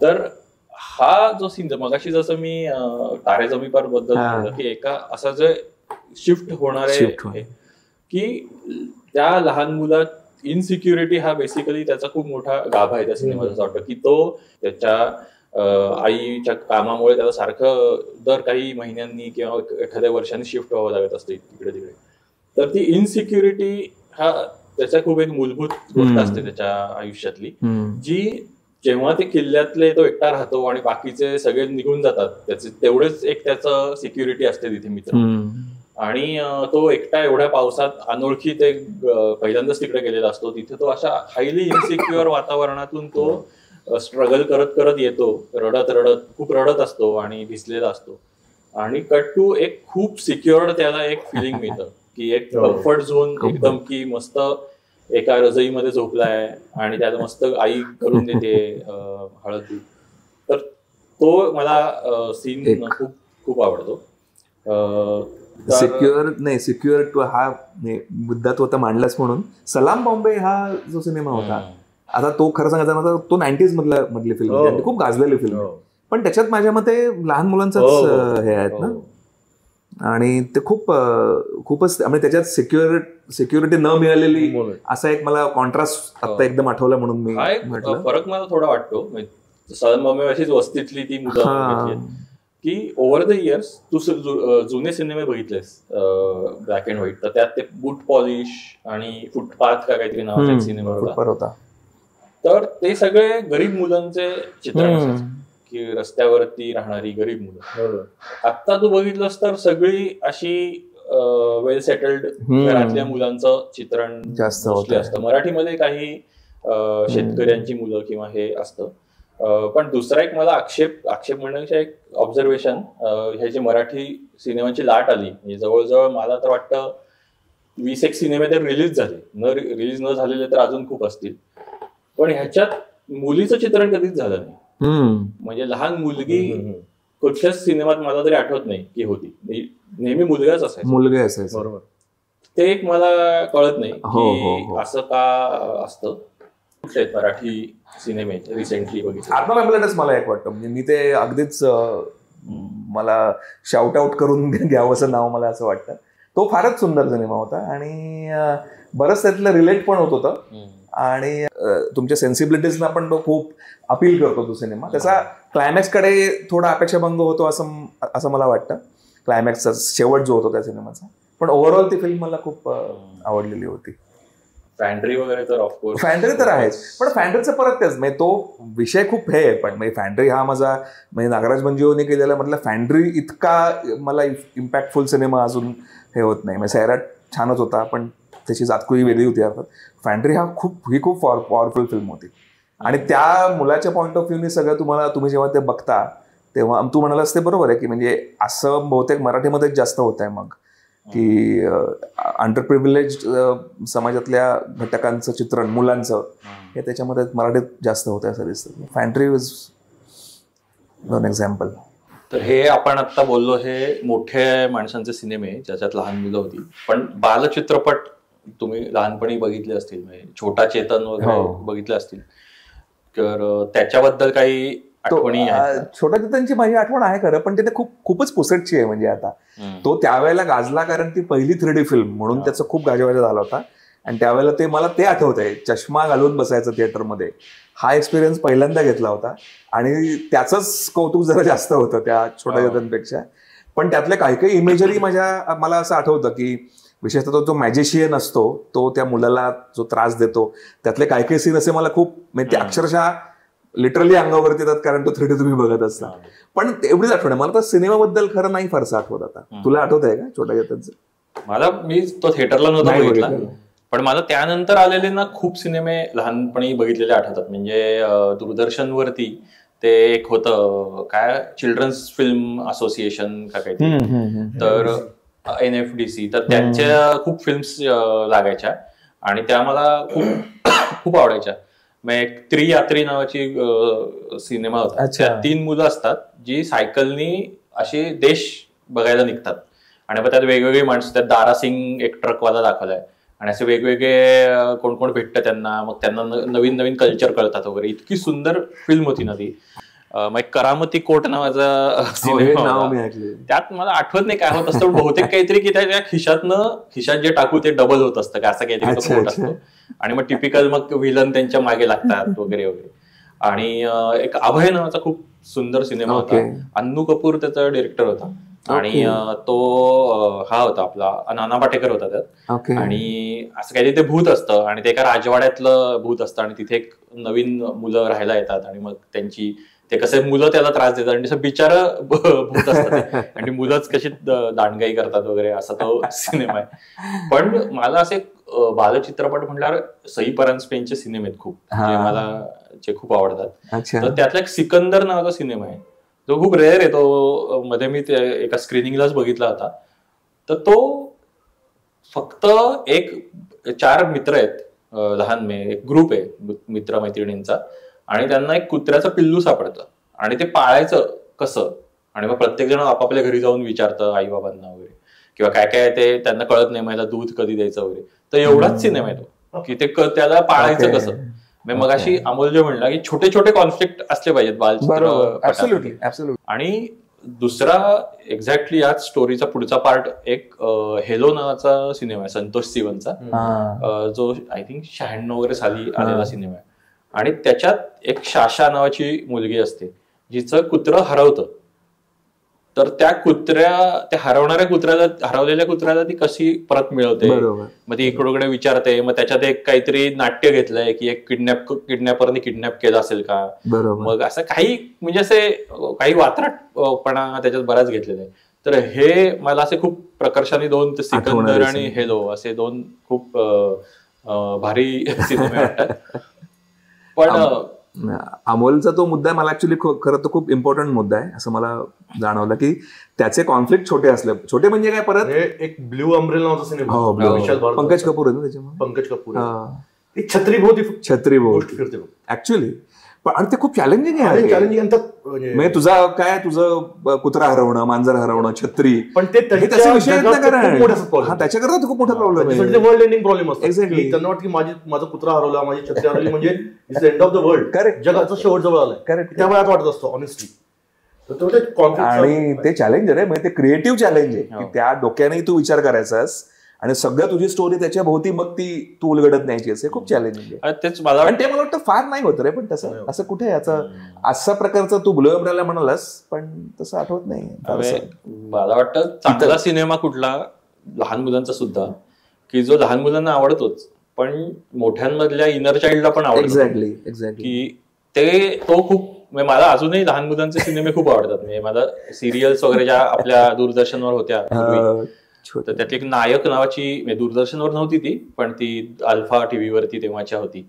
तर हा जो सीन, मगाशी जसं मी तारे जमी पर बद्दल म्हणलं की एका असं जे शिफ्ट होणार आहे की त्या लहान मुलात इनसिक्युरिटी हा बेसिकली त्याचा खूप मोठा गाभा आहे त्या सिनेमाचा. असं वाटतं की तो त्याच्या आईच्या कामामुळे त्याला सारखं दर काही महिन्यांनी किंवा एखाद्या वर्षांनी शिफ्ट व्हावं लागत असतं इकडे तिकडे. तर ती इनसिक्युरिटी हा त्याचा खूप एक मूलभूत गोष्ट असते त्याच्या आयुष्यातली, जी जेव्हा ते किल्ल्यातले तो एकटा राहतो आणि बाकीचे सगळे निघून जातात, त्याचे तेवढेच एक त्याचं सिक्युरिटी असते तिथे मित्र. आणि तो एकटा एवढ्या पावसात अनोळखी ते पहिल्यांदाच तिकडे गेलेला असतो, तिथे तो अशा हायली इनसिक्युअर वातावरणातून तो स्ट्रगल करत करत येतो, रडत खूप रडत असतो आणि भिजलेला असतो. आणि कट टू एक खूप सिक्युअर्ड त्याला एक फिलिंग मिळतं की एक कम्फर्ट झोन एकदम, की मस्त एका रजईमध्ये झोपलाय आणि त्याला मस्त आई करून देते हळद दूध. तर तो मला सीन खूप खूप आवडतो. सिक्युअर टू हा मुद्दा तो आता मांडलाच म्हणून सलाम बॉम्बे हा जो सिनेमा होता, आता तो खरं सांगायचा तो 90s मधली फिल्म, खूप गाजलेली फिल्म, पण त्याच्यात माझ्या मते लहान मुलांचाच हे आहेत ना. आणि ते खूपच म्हणजे त्याच्यात सिक्युरिटी न मिळालेली असा एक मला कॉन्ट्रास्ट आता एकदम आठवला म्हणून मी म्हटलं. फरक मला थोडा वाटतो. सलाम बॉम्बे अशीच वस्तीतली ती मुलं की ओव्हर द इयर्स तू जुने सिनेमे बघितलेस ब्लॅक अँड व्हाईट, तर त्यात ते बूट पॉलिश आणि फुटपाथ का काहीतरी नावाचा सिनेमा होता. तर ते सगळे गरीब मुलांचे चित्रण असायचे की रस्त्यावरती राहणारी गरीब मुलं. आता तू बघितलंस तर सगळी अशी वेल सेटल्ड घरातल्या मुलांचं चित्रण जास्त असतं. मराठीमध्ये काही शेतकऱ्यांची मुलं किंवा हे असतं. पण दुसरा एक मला आक्षेप म्हणण्यापेक्षा एक ऑब्झर्वेशन, हे जे मराठी सिनेमांची लाट आली, म्हणजे जवळजवळ मला तर वाटतं 20 सिनेमे तर रिलीज झाले, रिलीज न झालेले तर अजून खूप असतील, पण ह्याच्यात मुलीचं चित्रण कधीच झालं नाही. म्हणजे लहान मुलगी कुठल्याच सिनेमात मला तरी आठवत नाही की होती, नेहमी मुलगाच असायचा. बरोबर. ते एक मला कळत नाही की असं का असतं. कुठले मराठी सिनेमे रिसेंटली बघितले? आत्मपॅम्पलेटच मला एक वाटतं, म्हणजे मी ते अगदीच मला शाउट आउट करून घ्यावं असं नाव मला असं वाटतं. तो फारच सुंदर सिनेमा होता आणि बरंच त्यातलं रिलेट पण होत होतं आणि तुमच्या सेन्सिबिलिटीजना पण तो खूप अपील करतो तो सिनेमा. त्याचा क्लायमॅक्सकडे थोडा अपेक्षाभंग होतो असं मला वाटतं, क्लायमॅक्सचा शेवट जो होतो त्या सिनेमाचा. पण ओव्हरऑल ती फिल्म मला खूप आवडलेली होती. फॅन्ड्री वगैरे तर ऑफकोर्स फॅन्ड्री तर आहेच, पण फॅन्ड्रीचं परत तेच म्हणजे तो विषय खूप हे आहे. पण म्हणजे फॅन्ड्री हा माझा म्हणजे नागराज मंजुळेने केलेला म्हटलं फॅन्ड्री इतका मला इम्पॅक्टफुल सिनेमा अजून हे होत नाही. म्हणजे सैराट छानच होता पण त्याची जातकुळी वेगळी होती अर्थात. फॅन्ड्री ही खूप पॉवरफुल फिल्म होती आणि त्या मुलाच्या पॉईंट ऑफ व्ह्यूने सगळं तुम्ही जेव्हा ते बघता तेव्हा तू म्हणालास ते बरोबर आहे की म्हणजे असं बहुतेक मराठीमध्येच जास्त होत आहे मग, की अंडरप्रिव्हिलेज समाजातल्या घटकांचं चित्रण मुलांचं हे त्याच्यामध्ये मराठीत जास्त होत आहे असं दिसतं. Fandry is one example. तर हे आपण आता बोललो हे मोठ्या माणसांचे सिनेमे ज्याच्यात लहान मुलं होती, पण बालचित्रपट तुम्ही लहानपणी बघितले असतील, म्हणजे छोटा चेतन वगैरे बघितले असतील, तर त्याच्याबद्दल काही आठवणी आहेत? छोटा चेतनची माझी आठवण आहे खरं, पण ते खूपच पुसटची आहे. म्हणजे आता तो त्यावेळेला गाजला कारण ती पहिली 3D फिल्म म्हणून त्याचा खूप गाजवाजा झाला होता. आणि त्यावेळेला ते मला ते आठवत आहे, चष्मा घालून बसायचं थिएटरमध्ये, हा एक्सपिरियन्स पहिल्यांदा घेतला होता. आणि त्याचंच कौतुक जरा जास्त होतं त्या छोट्या चेतनपेक्षा. पण त्यातल्या काही काही इमेजरी मला असं आठवतं की विशेषतः तो मॅजिशियन असतो, तो त्या मुलाला जो त्रास देतो, त्यातले काही काही सीन असे मला खूप, म्हणजे ते अक्षरशः लिटरली अंगावरती येतात कारण तो 3D तुम्ही बघत असता. पण एवढीच आठवण आहे मला. तर सिनेमाबद्दल खरं नाही फारसं आठवत आता. तुला आठवत आहे का छोट्या चेतनचं? मी तो थिएटरला नव्हता बघितला, पण मला त्यानंतर आलेले ना खूप सिनेमे लहानपणी बघितलेले आठवतात. म्हणजे दूरदर्शनवरती ते एक होतं काय, चिल्ड्रन्स फिल्म असोसिएशन का काहीतरी, तर NFDC, तर त्यांच्या खूप फिल्म्स लागायच्या आणि त्या मला खूप आवडायच्या. मग एक त्रियात्री नावाची सिनेमा होता. त्यात 3 मुलं असतात जी सायकलनी अशी देश बघायला निघतात आणि मग त्यात वेगवेगळी माणसं, त्यात दारा सिंग एक ट्रकवाला दाखवलाय आणि असे वेगवेगळे कोण कोण भेटतं त्यांना, मग त्यांना नवीन नवीन कल्चर कळतात वगैरे. इतकी सुंदर फिल्म होती ना ती. मग करामती कोट नावाचा सिनेमा, त्यात मला आठवत नाही काय होत असतं, बहुतेक काहीतरी की त्या खिशात जे टाकू ते डबल होत असतं का, असं काहीतरी कोट असतो. आणि मग टिपिकल मग विलन त्यांच्या मागे लागतात वगैरे वगैरे. आणि एक अभय नावाचा खूप सुंदर सिनेमा होता. अन्नू कपूर त्याचा डिरेक्टर होता आणि तो हा होता आपला नाना पाटेकर होता त्यात. आणि असं काहीतरी ते भूत असतं आणि ते एका राजवाड्यातलं भूत असतं आणि तिथे एक नवीन मुलं राहायला येतात आणि मग ते कसे मुलं त्याला त्रास देतात आणि तसं बिचारं भूत असतात आणि मुलंच कशी दांडगाई करतात वगैरे, असा तो सिनेमा आहे. पण मला असे बालचित्रपट म्हटल्यावर सई परांजपेंचे सिनेमे आहेत खूप, जे खूप आवडतात. तर त्यातला एक सिकंदर नावाचा सिनेमा आहे, तो खूप रेअर आहे. तो मध्ये मी एका स्क्रीनिंगलाच बघितला होता. तर तो फक्त 4 मित्र आहेत, लहान एक ग्रुप आहे मित्र मैत्रिणींचा, आणि त्यांना एक कुत्र्याचं पिल्लू सापडतं आणि ते पाळायचं कसं, आणि मग प्रत्येक जण आपापल्या घरी जाऊन विचारतं आई बाबांना वगैरे, किंवा काय काय ते त्यांना कळत नाही, मला दूध कधी द्यायचं वगैरे. तर एवढाच सिनेमा आहे तो की ते त्याला पाळायचं कसं. मग अशी अमोल जे म्हणला की छोटे छोटे कॉन्फ्लिक्ट असले पाहिजेत बालचित्र. आणि दुसरा एक्झॅक्टली याच स्टोरीचा पुढचा पार्ट एक हेलो नावाचा सिनेमा आहे संतोष सिवनचा, जो आय थिंक 96 वगैरे साली आलेला सिनेमा आहे. आणि त्याच्यात एक शाशा नावाची मुलगी असते जिचं कुत्रं हरवतं. तर त्या हरवलेल्या कुत्र्याला ती कशी परत मिळवते, मग ती इकडे विचारते. मग त्याच्यात एक काहीतरी नाट्य घेतलंय की एक किडनॅपरने किडनॅप केलं असेल का, मग असं काही म्हणजे असे काही वात्रटपणा त्याच्यात बराच घेतलेला आहे. तर हे मला असे खूप प्रकर्षाने 2 सिकंदर आणि हेलो असे 2 खूप भारी सिनेमे वाटतात. पण अमोलचा तो मुद्दा मला ऍक्च्युली खरं तर खूप इम्पॉर्टंट मुद्दा आहे असं मला जाणवलं की त्याचे कॉन्फ्लिक्ट छोटे म्हणजे काय, परत एक ब्ल्यू अम्ब्रेला नावाचा सिनेमा, पंकज कपूर आहे ना त्याच्यामध्ये, पंकज कपूर छत्रीभोवती फिरते ऍक्च्युली. पण ते खूप चॅलेंजिंग आहे. म्हणजे तुझं कुत्रा हरवणं, मांजर हरवणं, छत्री, पण ते त्याचा विषय त्याच्याकरता खूप मोठा प्रॉब्लेम आहे. वर्ल्ड एंडिंग प्रॉब्लेम असतो. त्यांना वाटतं की माझा कुत्रा हरवला, माझी छत्री हरवली म्हणजे it's end of the world, correct, जगाचा शेवट जवळ आलाय. त्यामुळे आता वाटत असतो ऑनेस्टली. आणि ते चॅलेंज आहे, म्हणजे ते क्रिएटिव्ह चॅलेंज आहे की त्या डोक्याने तू विचार करायचास आणि सगळं तुझी स्टोरी त्याच्या भोवती मग ती तू उलगडत न्यायची असे खूप चॅलेंजिंग आहे. ते मला वाटतं फार नाही होत रे. पण तसं असं कुठे अशा प्रकारचं तू ब्लू अम्ब्रेला म्हणालास, पण तसं आठवत नाही. मला वाटतं चांगला सिनेमा कुठला लहान मुलांचा सुद्धा, की जो लहान मुलांना आवडतोच पण मोठ्यांमधल्या इनर चाइल्डला पण आवडतो. एक्झॅक्टली की तो खूप, मला अजूनही लहान मुलांचे सिनेमे खूप आवडतात. म्हणजे मला सिरियल्स वगैरे ज्या आपल्या दूरदर्शनवर होत्या, तर त्यातली एक नायक नावाची, दूरदर्शनवर नव्हती ती, पण ती अल्फा टीव्हीवरती तेव्हाच्या होती,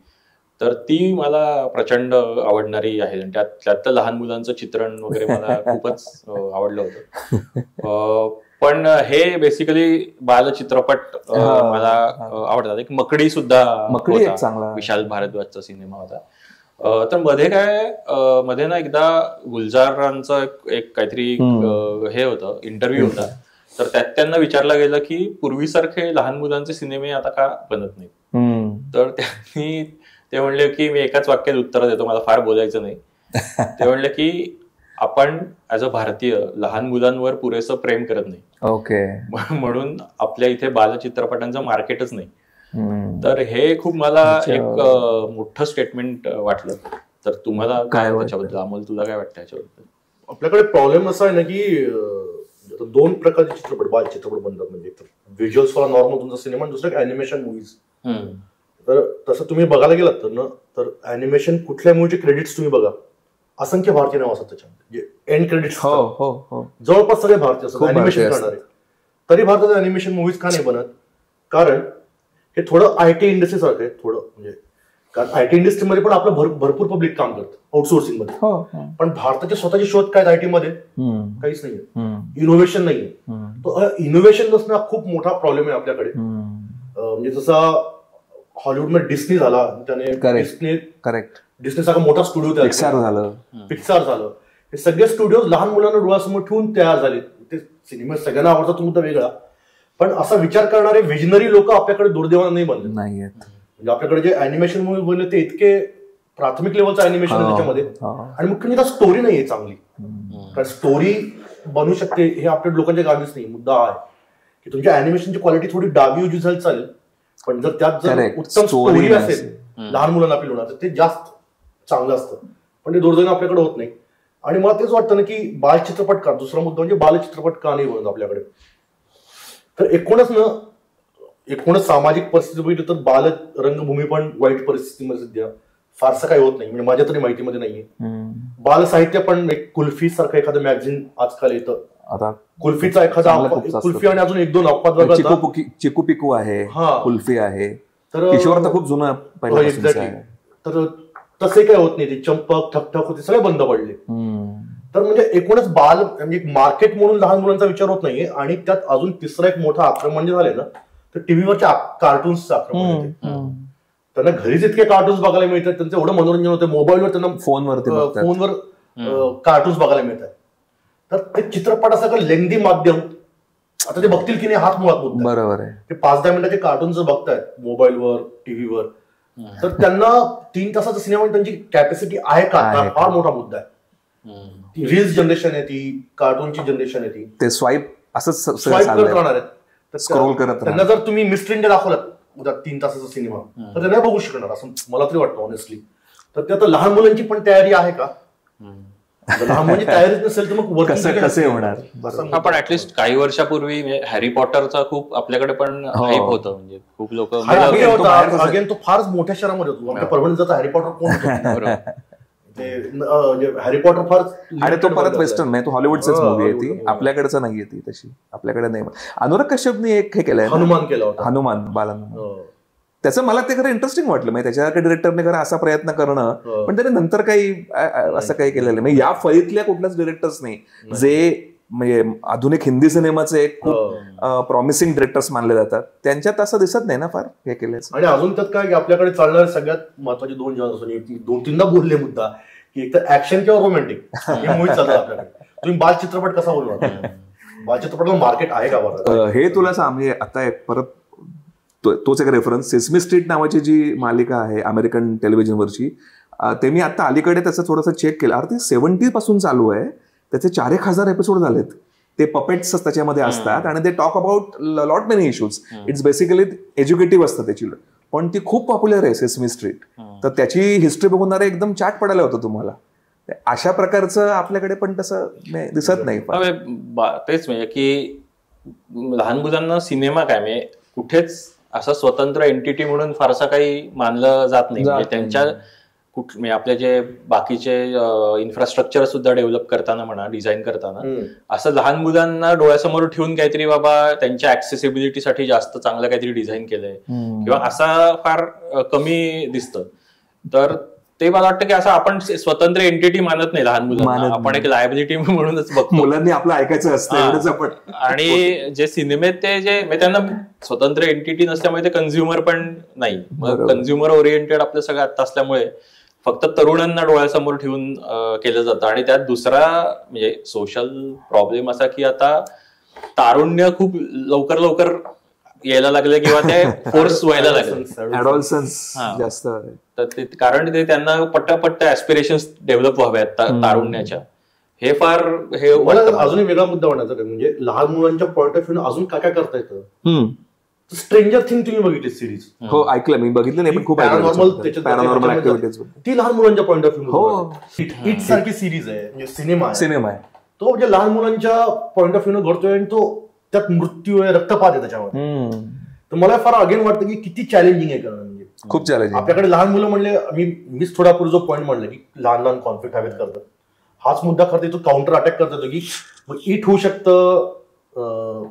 तर ती मला प्रचंड आवडणारी आहे. त्यातलं लहान मुलांचं चित्रण वगैरे मला खूपच आवडलं होतं. पण हे बेसिकली बालचित्रपट मला आवडतात. एक मकडी सुद्धा होता, विशाल भारद्वाजचा सिनेमा होता. तर मध्ये ना एकदा गुलजारांचं एक काहीतरी हे होतं, इंटरव्ह्यू होता. तर त्यात त्यांना विचारलं गेलं की पूर्वीसारखे लहान मुलांचे सिनेमे आता का बनत नाहीत. तर त्यांनी ते म्हणले की मी एकाच वाक्यात उत्तर देतो, मला फार बोलायचं नाही. ते म्हणले की आपण ऍज अ भारतीय लहान मुलांवर पुरेसं प्रेम करत नाही. ओके. म्हणून आपल्या इथे बालचित्रपटांचं मार्केटच नाही. तर हे खूप मला एक मोठं स्टेटमेंट वाटलं. तर तुम्हाला काय त्याच्याबद्दल, अमोल तुला काय वाटतं याच्याबद्दल? आपल्याकडे प्रॉब्लेम असा आहे ना की दोन प्रकारचे चित्रपट, बाल चित्रपट बनतात. म्हणजे व्हिज्युअल्स वाला नॉर्मल तुमचा सिनेमा, दुसरं अॅनिमेशन मूवीज. तर तसं तुम्ही बघायला गेलात तर अॅनिमेशन कुठल्या मूवीचे क्रेडिट्स तुम्ही बघा, असंख्य भारतीय नाव असतात त्याच्यामध्ये, एंड क्रेडिट्स जवळपास सगळे भारतीय असतात अॅनिमेशन करणारे. तरी भारतात अॅनिमेशन मूवीज का नाही बनत? कारण हे थोडं आयटी इंडस्ट्री सारखं आहे थोडं. म्हणजे कारण आयटी इंडस्ट्रीमध्ये पण आपलं भरपूर पब्लिक काम करतं आउटसोर्सिंग मध्ये. पण भारताचे स्वतःचे शोध काय आयटी मध्ये? काहीच नाहीये. इनोव्हेशन नाहीये. तर इनोव्हेशन नसणं हा खूप मोठा प्रॉब्लेम आहे आपल्याकडे. म्हणजे जसा हॉलिवूडमध्ये डिस्नी झाला, त्याने डिस्नी सारखा मोठा स्टुडिओ पिक्सार झालं. हे सगळे स्टुडिओ लहान मुलांना डोळ्यासमोर ठेवून तयार झाले. ते सिनेमा सगळ्यांना आवडतात तो मुद्दा वेगळा, पण असा विचार करणारे विजनरी लोक आपल्याकडे दुर्दैवाने नाही बनले. म्हणजे आपल्याकडे जे अॅनिमेशन मूवी बनले ते इतके प्राथमिक लेवलचं अॅनिमेशन आहे त्याच्यामध्ये, आणि मुख्य म्हणजे स्टोरी नाहीये चांगली. कारण स्टोरी बनू शकते हे आपल्या लोकांच्या गावीच नाही. मुद्दा हा आहे की तुमच्या अॅनिमेशनची क्वालिटी थोडी डावी उजवी झाली चालेल, पण जर त्यात जर उत्तम स्टोरी असेल लहान मुलांना अपील होणार तर ते जास्त चांगलं असतं. पण ते दुर्दैवाने आपल्याकडे होत नाही. आणि मला तेच वाटतं ना की बालचित्रपट का, दुसरा मुद्दा म्हणजे बालचित्रपट का नाही बनत आपल्याकडे. तर एकूणच सामाजिक परिस्थिती बघितली तर बाल रंगभूमी पण वाईट परिस्थितीमध्ये सध्या फारसं काही होत नाही. म्हणजे माझ्या तरी माहितीमध्ये नाहीये. बाल साहित्य पण एक कुल्फी सारखं एखादं मॅगझिन आजकाल येतं. आता कुल्फीचा एखादा कुल्फी आणि अजून एक दोन अपवाद, चिकू पिकू आहे, कुल्फी आहे, तर किशोर तर खूप जुनं आहे. तर तसे काय होत नाही. ते चंपक ठकठक होते सगळे बंद पडले. तर म्हणजे एकूणच बाल म्हणजे मार्केट म्हणून लहान मुलांचा विचार होत नाहीये. आणि त्यात अजून तिसरं एक मोठं आक्रमण जे झालंय ना, तर टीव्हीवरच्या कार्टून्सचं आक्रमण आहे. त्यांना घरीच इतके कार्टून्स बघायला मिळतात, त्यांचं एवढं मनोरंजन होतं. मोबाईलवर त्यांना फोनवर कार्टून्स बघायला मिळतात. तर ते चित्रपट असं लेंदी माध्यम, आता ते बघतील की नाही हाच मुळात मुद्दा. बरोबर आहे. ते 5-10 मिनिटाचे कार्टून जर बघतायत मोबाईलवर टीव्हीवर, तर त्यांना 3 तासाचा सिनेमा त्यांची कॅपॅसिटी आहे का, फार मोठा मुद्दा आहे. रील्स जनरेशन आहे ती, कार्टूनची जनरेशन आहे ती, ते स्वाईप करत राहणार आहेत. स्क्रोल करत. त्यांना जर तुम्ही मिस्टर इंडिया दाखवलात उद्या 3 तासाचा सिनेमा, तर ते नाही बघू शकणार असं मला तरी वाटतं ऑनेस्टली. तर ते आता लहान मुलांची पण तयारी आहे का? लहान मुलांची तयारीच नसेल तर मग कसे होणार? पण ऍटलिस्ट काही वर्षापूर्वी हॅरी पॉटरचा खूप आपल्याकडे पण हाईप होतं. म्हणजे खूप लोक अगेन तो फारच मोठ्या शहरामध्ये होतो. आपल्या परभणीचा हॅरी पॉटर कोण होतो? हॅरी पॉटर फार, आणि तो परत वेस्टर्न नाही, तो हॉलिवूडचाच मूवी आहे ती, आपल्याकडचं नाहीये ती तशी. आपल्याकडे नाही. अनुराग कश्यपने एक हे केलंय, हनुमान केला होता, हनुमान बालन. त्याचं मला ते खरं इंटरेस्टिंग वाटलं. म्हणजे त्याच्या डिरेक्टरने खरं असा प्रयत्न करणं, पण त्याने नंतर काही असं काही केलेलं म्हणजे या फळीतल्या कुठल्याच डिरेक्टर्सने जे म्हणजे आधुनिक हिंदी सिनेमाचे खूप प्रॉमिसिंग डिरेक्टर्स मानले जातात, त्यांच्यात असं दिसत नाही ना फार हे केल्याचं. आणि अजून त्यात काय आपल्याकडे चालणारे सगळ्यात महत्वाचे 2 जॉनर्स, 2-3दा बोलले मुद्दा की एक तर ऍक्शन किंवा रोमॅन्टिक हे मूवी चालतात आपल्याकडे. तुम्ही बाल चित्रपट कसा बोलवा? बाल चित्रपटाला मार्केट आहे का बरं? हे तुला सांग. आता परत तोच एक रेफरन्स, सेसमी स्ट्रीट नावाची जी मालिका आहे अमेरिकन टेलिव्हिजनवरची, ते मी आता अलीकडे त्याचं थोडंसं चेक केलं. अरे ती 70 पासून चालू आहे. त्याचे 4,000 एपिसोड झालेत. ते पपेट्स त्याच्यामध्ये असतात आणि ते talk about lot many issues. It's basically educative असतं त्याची, पण ती खूप पॉप्युलर आहे सेसमी स्ट्रीट. तर त्याची हिस्ट्री बघून एकदम चाट पडायला होतं तुम्हाला. अशा प्रकारचं आपल्याकडे पण तसं दिसत नाही. तेच म्हणजे की लहान मुलांना सिनेमा काय म्हणजे कुठेच असं स्वतंत्र एंटिटी म्हणून फारसा काही मानलं जात नाही. म्हणजे त्यांच्या म्हणजे आपले जे बाकीचे इन्फ्रास्ट्रक्चर सुद्धा डेव्हलप करताना म्हणा, डिझाईन करताना असं लहान मुलांना डोळ्यासमोर ठेवून काहीतरी बाबा त्यांच्या ऍक्सेसिबिलिटीसाठी जास्त चांगलं काहीतरी डिझाईन केलंय किंवा असा फार कमी दिसतं. तर ते मला वाटतं की असं आपण स्वतंत्र एंटिटी मानत नाही लहान मुलांना, आपण एक लायबिलिटी म्हणूनच बघतो. मुलांनी आपलं ऐकायचं असतं. आणि जे सिनेमेत ते जे त्यांना स्वतंत्र एंटिटी नसल्यामुळे ते कन्झ्युमर पण नाही, कंझ्युमर ओरिएंटेड आपलं सगळं आता असल्यामुळे फक्त तरुणांना डोळ्यासमोर ठेवून केलं जातं. आणि त्यात दुसरा म्हणजे सोशल प्रॉब्लेम असा की आता तारुण्य खूप लवकर लवकर यायला लागले किंवा ते फोर्स व्हायला लागले, ऍडॉलसन्स जास्त. तर कारण ते त्यांना पट्टापट्ट ऍस्पिरेशन्स डेव्हलप व्हाव्यात तारुण्याच्या. हे फार हे अजूनही वेगळा मुद्दा म्हणायचा म्हणजे लहान मुलांच्या पॉईंट ऑफ व्ह्यू अजून काय काय करता येतं. स्ट्रेंजर थिंग तुम्ही बघितली सिरीज? हो, ऐकलं मी, बघितलं नाही पण खूप पॅरानॉर्मल ऍक्टिव्हिटीज ती लहान मुलांच्या पॉईंट ऑफ व्ह्यू. हिट सारखी सिरीज आहे, म्हणजे सिनेमा आहे तो, म्हणजे लहान मुलांच्या पॉईंट ऑफ व्ह्यू घडतोय आणि तो त्यात मृत्यू आहे, रक्तपात आहे त्याच्यामध्ये. तर मला फार अगेन वाटतं की किती चॅलेंजिंग आहे करणं. म्हणजे खूप चॅलेंजिंग. आपल्याकडे लहान मुलं म्हणले, मीच थोडापूर्वी जो पॉईंट म्हणला की लहान लहान कॉन्फ्लिक्ट हवेत करतात, हाच मुद्दा खरं तो काउंटर अटॅक करत होतो की इट होऊ शकतं,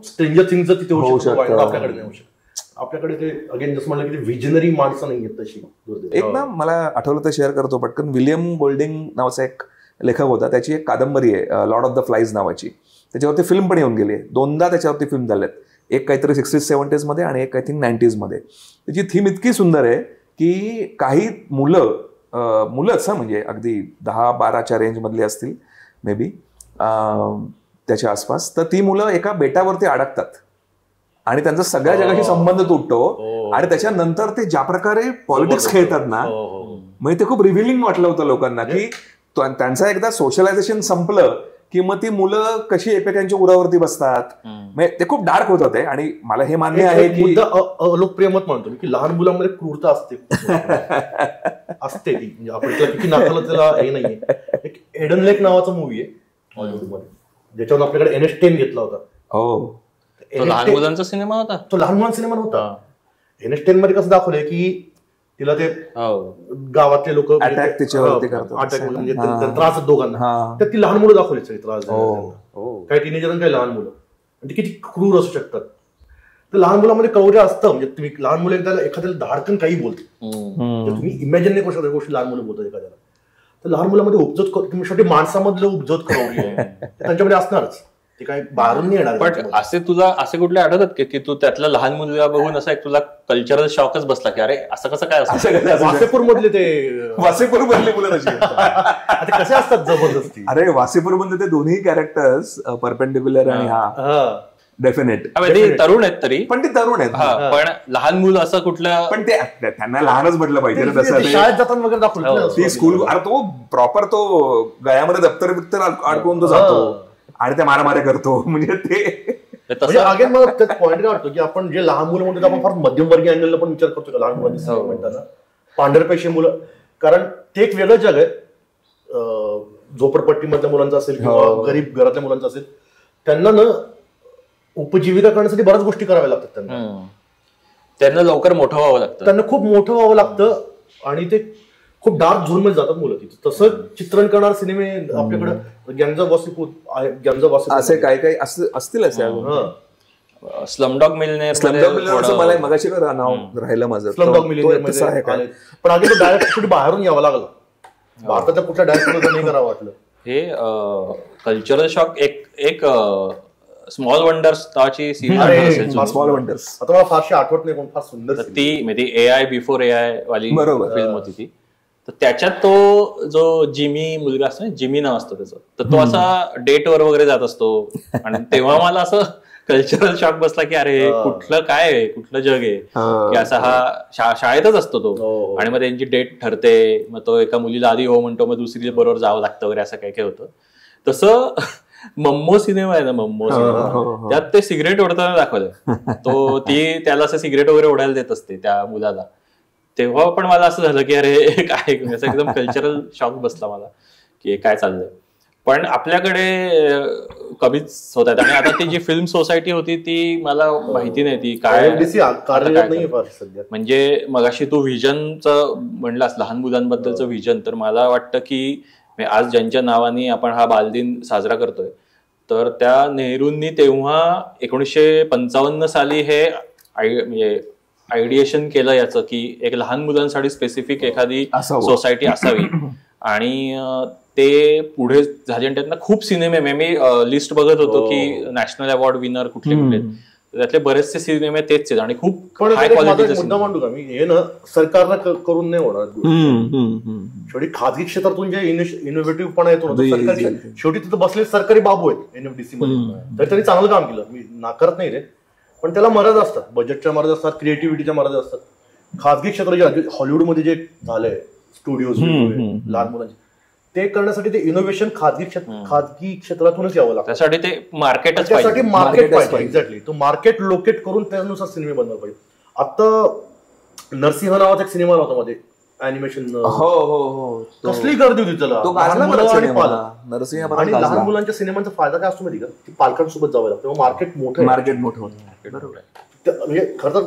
स्ट्रेंजर थिंग्स तिथे होऊ शकतं, आपल्याकडे नाही होऊ शकत. आपल्याकडे ते अगेन जसं म्हणलं की व्हिजनरी माणसं नाही आहेत तशी. एक ना मला आठवलं तर शेअर करतो पटकन. विलियम गोल्डिंग नावाचा एक लेखक होता, त्याची एक कादंबरी आहे लॉर्ड ऑफ द फ्लाईज नावाची. त्याच्यावरती फिल्म पण येऊन गेली आहे, 2दा त्याच्यावरती फिल्म झाल्यात. एक काहीतरी 60s-70s मध्ये आणि एक आय थिंक 90s मध्ये. त्याची थीम इतकी सुंदर आहे की काही मुलंच म्हणजे अगदी 10-12च्या रेंजमधली असतील मे बी, त्याच्या आसपास. तर ती मुलं एका बेटावरती अडकतात आणि त्यांचा सगळ्या जगाशी संबंध तुटतो. आणि त्याच्यानंतर ते ज्या प्रकारे पॉलिटिक्स खेळतात ना, म्हणजे ते खूप रिव्हिलिंग वाटलं होतं लोकांना की त्यांचं एकदा सोशलायझेशन संपलं की मग ती मुलं कशी एकमेकांच्या उरावरती बसतात. म्हणजे ते खूप डार्क होत होते. आणि मला हे मान्य आहे की लोकप्रिय मत म्हणतो की लहान मुलांमध्ये क्रूरता असते ती, म्हणजे आपण किती नाकाला त्याला हे नाहीये. एक एडन लेक नावाचा मूवी आहे हॉलिवूडमध्ये, ज्याच्यावर आपल्याकडे एन.एस. 10 घेतला होता. हो, लहान मुलांचा सिनेमा होता, तो लहान मुलांचा सिनेमा होता. एन.एस. 10 मध्ये कसं दाखवलंय की तिला ते गावातले लोक अटॅक त्याच्यावरती करतात, म्हणजे त्रास दोघांना, तर ती लहान मुलं दाखवली सगळी त्रास, काही टीनेजर काही लहान मुलं, ती किती क्रूर असू शकतात. तर लहान मुलांमध्ये क्रौर्य असतं. म्हणजे तुम्ही लहान मुलं एखाद्याला धाडकन काही बोलते, तुम्ही इमॅजिन नाही करू शकता गोष्टी लहान मुलं बोलतात एखाद्याला. तर लहान मुलांमध्ये उपजत, शेवटी माणसामधलं उपजत क्रौर्य त्यांच्यामध्ये असणारच, ते काही बाहेरून नाही येणार. पण असे कुठले आढळतात की तू त्यातला लहान मुलगा बघून असा एक तुला कल्चरल शॉकच बसला की अरे असं कसं काय असं? वासेपूर मधले ते वासेपूर मधले मुलं कसे असतात जबरदस्ती. अरे वासेपूर मधले ते दोन्ही कॅरेक्टर्स परपेंडिक्युलर आणि हा डेफिनेट तरुण आहेत तरी, पण ते तरुण आहेत. पण लहान मुलं असं कुठलं, पण ते त्यांना लहानच म्हटलं पाहिजे ना तसं. शाळेत जाताना वगैरे दाखवलं ती स्कूल, अरे तो प्रॉपर तो गळ्यामध्ये दप्तर बिप्तर अडकवून तो जातो आणि त्या मारामाऱ्या करतो. म्हणजे ते अगेन मला पॉईंट काय वाटतो की आपण जे लहान मुलं म्हणतो आपण फार मध्यमवर्गीय अँगलला पण विचार करतो का लहान मुलांची म्हणताना, पांढरपेशी मुलं. कारण ते एक वेगळं जग आहे, झोपडपट्टीमधल्या मुलांचं असेल किंवा गरीब घरातल्या मुलांचं असेल, त्यांना न उपजीविका करण्यासाठी बऱ्याच गोष्टी कराव्या लागतात. त्यांना लवकर मोठं व्हावं लागतं, त्यांना खूप मोठं व्हावं लागतं आणि ते खूप डार्क झोन मध्ये जातात मुलं तिथे. तसं चित्रण करणारे सिनेमे आपल्याकडे गँग ऑफ वासेपूर असे काही काही असतील असे. स्लमडॉग मिलनेअर मला मगाशी नाव राहिलं माझं, स्लमडॉग मिलनेअर. पण आधी तो डायरेक्ट बाहेरून यावं लागलं, भारताच्या कुठल्या डायरेक्टर नाही करावं वाटलं. हे कल्चरल शॉक एक स्मॉल वंडर्स नावाची सिरीज, स्मॉल वंडर्स, आता मला फारशी आठवत नाही पण फार सुंदर ती, म्हणजे AI बिफोर AI वाली फिल्म होती ती. तर त्याच्यात तो जो जिमी मुलगा असतो, जिमी नाव असतो त्याचं, तर तो असा डेटवर वगैरे जात असतो. आणि तेव्हा मला असं कल्चरल शॉक बसला की अरे कुठलं काय आहे, कुठलं जग आहे की असा हा शाळेतच असतो तो. आणि मग त्यांची डेट ठरते, मग तो एका मुलीला आधी हो म्हणतो, मग दुसरी बरोबर जावं लागतं वगैरे, असं काय काय होतं. तसं मम्मो सिनेमा आहे ना, मम्मो सिनेमा, त्यात ते सिगरेट ओढताना दाखवलं. तो त्याला असं सिगरेट वगैरे ओढायला देत असते त्या मुलाला. तेव्हा पण मला असं झालं की अरे काय, असं एकदम कल्चरल शॉक बसला मला की काय चाललंय. पण आपल्याकडे कमीच होत आहेत. आणि आता ती जी फिल्म सोसायटी होती ती मला माहिती नाही ती काय, म्हणजे मगाशी तू व्हिजनचं म्हणलास, लहान मुलांबद्दलचं व्हिजन, तर मला वाटतं की आज ज्यांच्या नावाने आपण हा बालदिन साजरा करतोय, तर त्या नेहरूंनी तेव्हा 1955 साली हे म्हणजे आयडिएशन केलं याचं की एक लहान मुलांसाठी स्पेसिफिक एखादी सोसायटी असावी. आणि ते पुढे झाले आणि त्यातनं खूप सिनेमे, मी लिस्ट बघत होतो की नॅशनल अवॉर्ड विनर कुठले कुठले, त्यातले बरेचसे सिनेमे तेच आहेत आणि खूप पण हाय माझा क्वालिटीचे एक मुद्दा मांडू का मी, हे ना सरकारला करून नाही होणार. शेवटी खाजगी क्षेत्रातून जे इनोव्हेटिव्ह पण येतो ना, सरकारी शेवटी तिथं बसले सरकारी बाबू आहेत एनएफडीसी मध्ये, तर त्यांनी चांगलं काम केलं, मी नाकारत नाही रे, पण त्याला मर्यादा असतात, बजेटच्या मर्यादा असतात, क्रिएटिव्हिटीच्या मर्यादा असतात. खाजगी क्षेत्र जे हॉलिवूडमध्ये जे झालंय स्टुडिओज लहान मुलांचे, ते करण्यासाठी ते इनोव्हेशन खाजगी क्षेत्रातूनच यावं लागतं. त्यासाठी ते मार्केटच त्यासाठी मार्केट पाहिजे. एक्झॅक्टली, तो मार्केट लोकेट करून त्यानुसार सिनेमे बनवायला पाहिजे. आता नरसिंह नावाचा एक सिनेमा होता मध्ये अॅनिमेशन, कसली गर्दी होती त्याला, आणि लहान मुलांच्या सिनेमांचा फायदा काय असतो माहिती का, की पालकांसोबत जावं लागतं, मार्केट मोठं होतं. म्हणजे खरं तर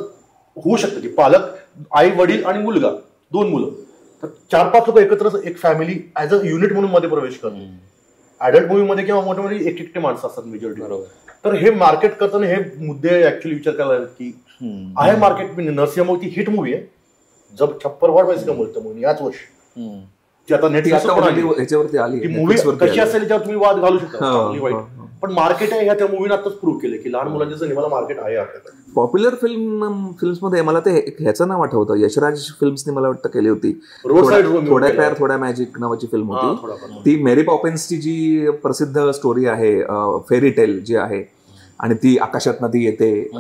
होऊ शकतं की पालक, आई वडील आणि मुलगा, 2 मुलं, तर 4-5 लोक एकत्र एक फॅमिली ऍज अ युनिट म्हणून मध्ये प्रवेश करतो. ऍडल्ट मूव्हीमध्ये किंवा मोठ्या मध्ये एकटे माणसं असतात मेजॉरिटी. तर हे मार्केट करताना हे मुद्दे ऍक्च्युअली विचार करायला लागतात की आहे market. Narasimha movie hit movie आहे, जब छप्पर वाढ पैसे कमवलं मूव्ही याच वर्षी, ती आता नेटफ्लिक्सवरती आली. ती मूव्ही कशी असेल त्यावर तुम्ही वाद घालू शकता, चांगली वाईट, पण मार्केट आहे. त्या मूव्हीने आताच प्रूव्ह केलं की लहान मुलांच्या सिनेमाला मार्केट आहे आपल्याकडे. पॉप्युलर फिल्म्समध्ये मला ते ह्याचं नाव आठवतं, यशराज फिल्म्सनी मला वाटतं केली होती, थोड्या प्यार थोड्या मॅजिक नावाची फिल्म होती. ती मेरी पॉपिन्सची जी प्रसिद्ध स्टोरी आहे, फेरी टेल जी आहे, आणि ती आकाशात नदी येते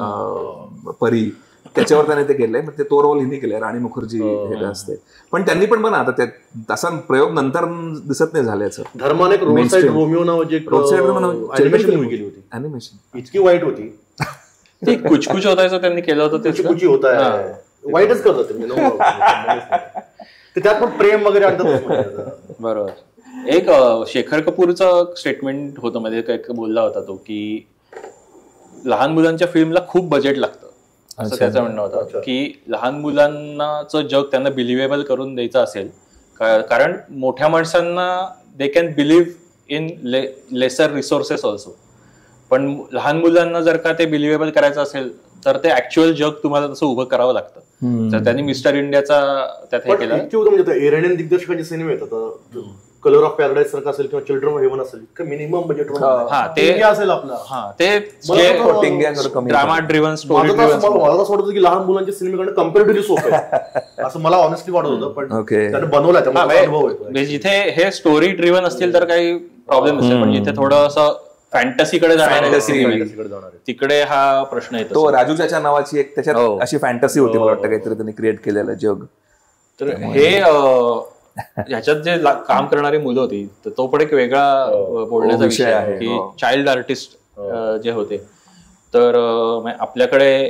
परी, त्याच्यावर त्याने ते केलंय. मग तो रोल हिने केलाय, राणी मुखर्जी हे असते. पण त्यांनी पण बना आता तसा प्रयोग नंतर दिसत नाही झाल्याचं. धर्माने रोमिओ नावाची अॅनिमेशन मूव्ही केली होती, अॅनिमेशन इतकी वाईट होती, ती कुछ कुछ होतायचं त्यांनी केलं होतं, ते कुछ होत आहे, वाईटच करत ते, त्यात पण प्रेम वगैरे आणतात. बरोबर. एक शेखर कपूरचं स्टेटमेंट होतं मध्ये, काय बोलला होता तो की लहान मुलांच्या फिल्मला खूप बजेट लागतं, असं त्याचं म्हणणं होतं की लहान मुलांनाचं जग त्यांना बिलिव्हेबल करून द्यायचं असेल, कारण मोठ्या माणसांना they can believe in laser resources also, पण लहान मुलांना जर का ते बिलिव्हेबल करायचं असेल तर ते ऍक्च्युअल जग तुम्हाला तसं उभं करावं लागतं. तर त्यांनी मिस्टर इंडियाचा त्यात हे केलं. म्हणजे इराणियन दिग्दर्शकांचे सिनेमे येतात, कलर ऑफ पॅराडाईज सारखं असेल किंवा चिल्ड्रन ऑफ हेवन असेल, मिनिमम बजेट असेल आपला, ते ड्रामा ड्रिव्हन स्टोरी ड्रिव्हन. मला असं वाटतं की लहान मुलांचे सिनेमे करणं कम्पॅरेटिव्हली सोपं आहे असं मला ऑनेस्टली वाटत होतं, पण त्याने बनवलं. जिथे हे स्टोरी ड्रिव्हन असतील तर काही प्रॉब्लेम नसेल, पण जिथे थोडं असं फॅन्टसीकडे जाणार तिकडे हा प्रश्न येतो. तो राजूच्या नावाची एक त्याच्यात अशी फॅन्टसी होती, मला वाटतं काहीतरी त्यांनी क्रिएट केलेलं जग. तर हे ह्याच्यात जे काम करणारी मुलं होती, तर तो पण एक वेगळा बोलण्याचा विषय आहे की चाइल्ड आर्टिस्ट जे होते, तर आपल्याकडे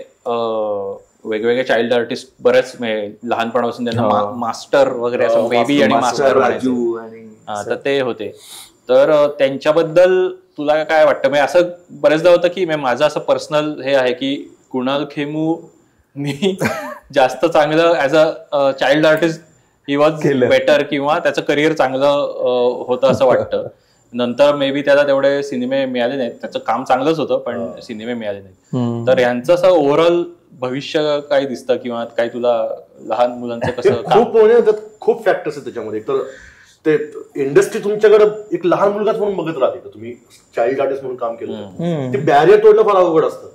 वेगवेगळे चाइल्ड आर्टिस्ट बरेच लहानपणापासून त्यांना मास्टर वगैरे असं बेबी आणि मास्टर तर ते होते. तर त्यांच्याबद्दल तुला काय वाटतं? असं बरेचदा होतं की माझं असं पर्सनल हे आहे की कुणाल खेमू मी जास्त चांगलं as a child artist he was better, किंवा त्याचं करिअर चांगलं होतं असं वाटतं. नंतर मे बी त्याला तेवढे सिनेमे मिळाले नाहीत, त्याचं काम चांगलंच होतं पण सिनेमे मिळाले नाहीत. तर यांचं असं ओव्हरऑल भविष्य काय दिसतं, किंवा काय तुला लहान मुलांचं कसं? खूप फॅक्टर्स आहेत त्याच्यामध्ये. तर ते इंडस्ट्री तुमच्याकडे एक लहान मुलगाच म्हणून बघत राहते, तुम्ही चाइल्ड आर्टिस्ट म्हणून काम केलं, ते बॅरियर तोडणं फार अवघड असतं.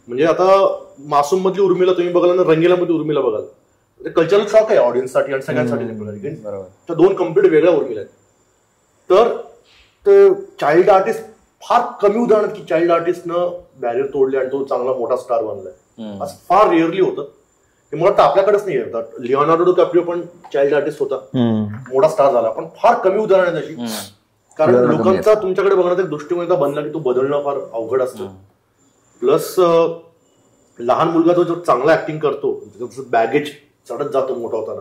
म्हणजे आता मासूम मधली उर्मिला तुम्ही बघाल आणि रंगीला मध्ये उर्मिला बघाल, कल्चरल शॉक आहे ऑडियन्ससाठी आणि सगळ्यांसाठी. त्या 2 कम्प्लीट वेगळ्या उर्मिला आहेत. तर ते चाइल्ड आर्टिस्ट फार कमी उदाहरण की चाइल्ड आर्टिस्टनं बॅरियर तोडले आणि तो चांगला मोठा स्टार बनलाय, असं फार रेअरली होतं. हे मला वाटतं आपल्याकडेच नाही आहे. लिओनार्डो डिकॅप्रिओ पण चाइल्ड आर्टिस्ट होता, मोठा स्टार झाला, पण फार कमी उदाहरण आहे त्याची. कारण लोकांचा तुमच्याकडे बघण्याचा एक दृष्टिकोन बनला की तो बदलणं फार अवघड असतं. प्लस लहान मुलगा तो जो चांगला ऍक्टिंग करतो, बॅगेज चढत जातो मोठा होताना,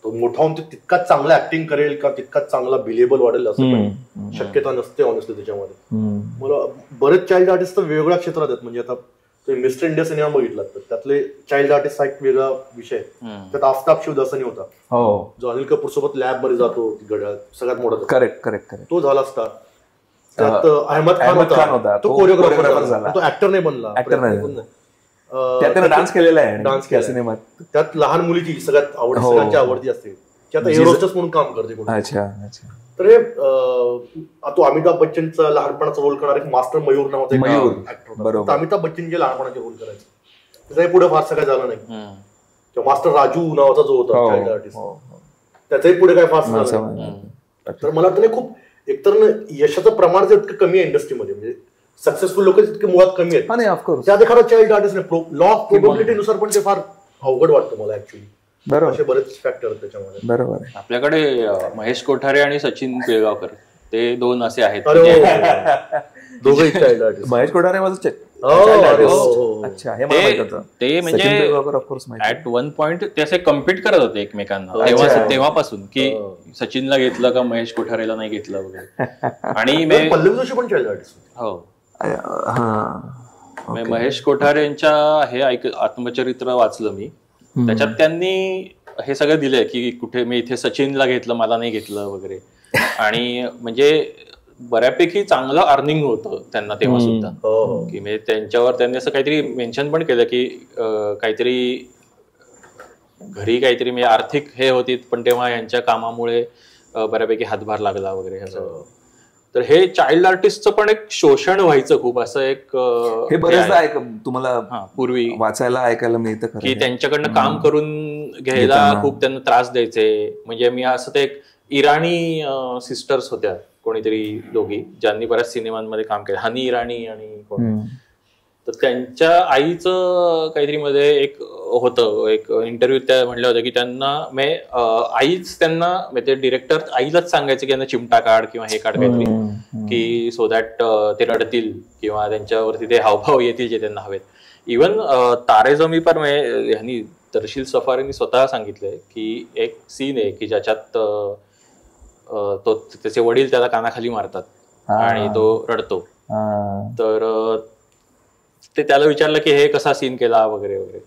तो मोठा होऊन तितकाच चांगला ऍक्टिंग करेल का तितकाच चांगला बिलेबल वाढेल असं शक्यता नसते ऑनेस्टली त्याच्यामध्ये. मला बरेच चाइल्ड आर्टिस्ट तर वेगवेगळ्या क्षेत्रात आहेत. म्हणजे आता मिस्टर इंडिया सिनेमा बघितला तर त्यातले चाइल्ड आर्टिस्ट हा एक वेगळा विषय. त्यात आफताब शिवदासनी होता, जो अनिल कपूर सोबत लॅब मध्ये जातो, घड्याळ सगळ्यात मोठा, करेक्ट तो झाला स्टार. त्यात अहमद खान होता, तो कोरिओग्राफर झाला, तो ऍक्टर नाही बनला, डान्स केलेला आहे, डान्स केला सिनेमात. त्यात लहान मुलीची सगळ्यात आवडती असते की आता एरोस्टस म्हणून काम करते कुठे. अच्छा अच्छा. तर हे तो अमिताभ बच्चनचा लहानपणाचा रोल करणारा एक मास्टर मयूर नावाचा मयूर, ऍक्टर बरोबर. होता. अमिताभ बच्चन जे लहानपणाचे रोल करायचे त्याचाही पुढे फारसं काय झालं नाही. किंवा मास्टर राजू नावाचा जो होता चाइल्ड आर्टिस्ट त्याचाही पुढे काय फारसं झालं नाही. तर मला वाटतं खूप एकतर यशाचं प्रमाण जे इतकं कमी आहे इंडस्ट्रीमध्ये, म्हणजे सक्सेसफुल लोक इतके मुळात कमी आहेत, त्यात एखादा चाइल्ड आर्टिस्ट नाही. लॉ ऑफ प्रोबॅबिलिटीनुसार पण ते फार अवघड वाटतं मला ऍक्च्युली. बरोबर, असे बरेच फॅक्टर आहेत त्याच्यामध्ये. बरोबर. आपल्याकडे महेश कोठारे आणि सचिन पिळगावकर ते दोन असे आहेत. दोघंही चाइल्ड आर्टिस्ट. महेश कोठारे ते म्हणजे ऍट वन पॉइंट ते असे कम्पीट करत होते एकमेकांना तेव्हापासून, की सचिनला घेतलं का महेश कोठारेला नाही घेतलं वगैरे. आणि पल्लवी जोशी पण चाइल्ड आर्टिस्ट. हो, महेश कोठारे यांच्या हे आत्मचरित्र वाचलं मी. त्याच्यात त्यांनी हे सगळं दिलंय की कुठे मी इथे सचिनला घेतलं, मला नाही घेतलं वगैरे. आणि म्हणजे बऱ्यापैकी चांगलं अर्निंग होतं त्यांना तेव्हा सुद्धा, की म्हणजे त्यांच्यावर त्यांनी असं काहीतरी मेन्शन पण केलं की काहीतरी घरी काहीतरी म्हणजे आर्थिक हे होती, पण तेव्हा यांच्या कामामुळे बऱ्यापैकी हातभार लागला वगैरे असं. तर हे चाइल्ड आर्टिस्टचं पण एक शोषण व्हायचं खूप असं एक हे बरेचदा तुम्हाला पूर्वी वाचायला ऐकायला मिळतं की त्यांच्याकडनं काम करून घ्यायला खूप त्यांना त्रास द्यायचे. म्हणजे मी असं ते एक इराणी सिस्टर्स होत्या कोणीतरी दोघी, ज्यांनी बऱ्याच सिनेमांमध्ये काम केलं, हनी इराणी आणि कोण. तर त्यांच्या आईचं काहीतरी मध्ये एक होतं, एक इंटरव्ह्यू त्या म्हणल्या होत्या की त्यांना आईच त्यांना म्हणजे डिरेक्टर आईलाच सांगायचं की यांना चिमटा काढ किंवा हे काढ काहीतरी, की सो दॅट ते रडतील किंवा त्यांच्यावरती ते हावभाव येतील जे त्यांना हवेत. इव्हन तारे जमी पर ह्यांनी तरशील सफारीनी स्वतः सांगितलंय की एक सीन आहे की ज्याच्यात तो त्याचे वडील त्याला कानाखाली मारतात आणि तो रडतो. तर ते त्याला विचारलं की हे कसा सीन केला वगैरे वगैरे.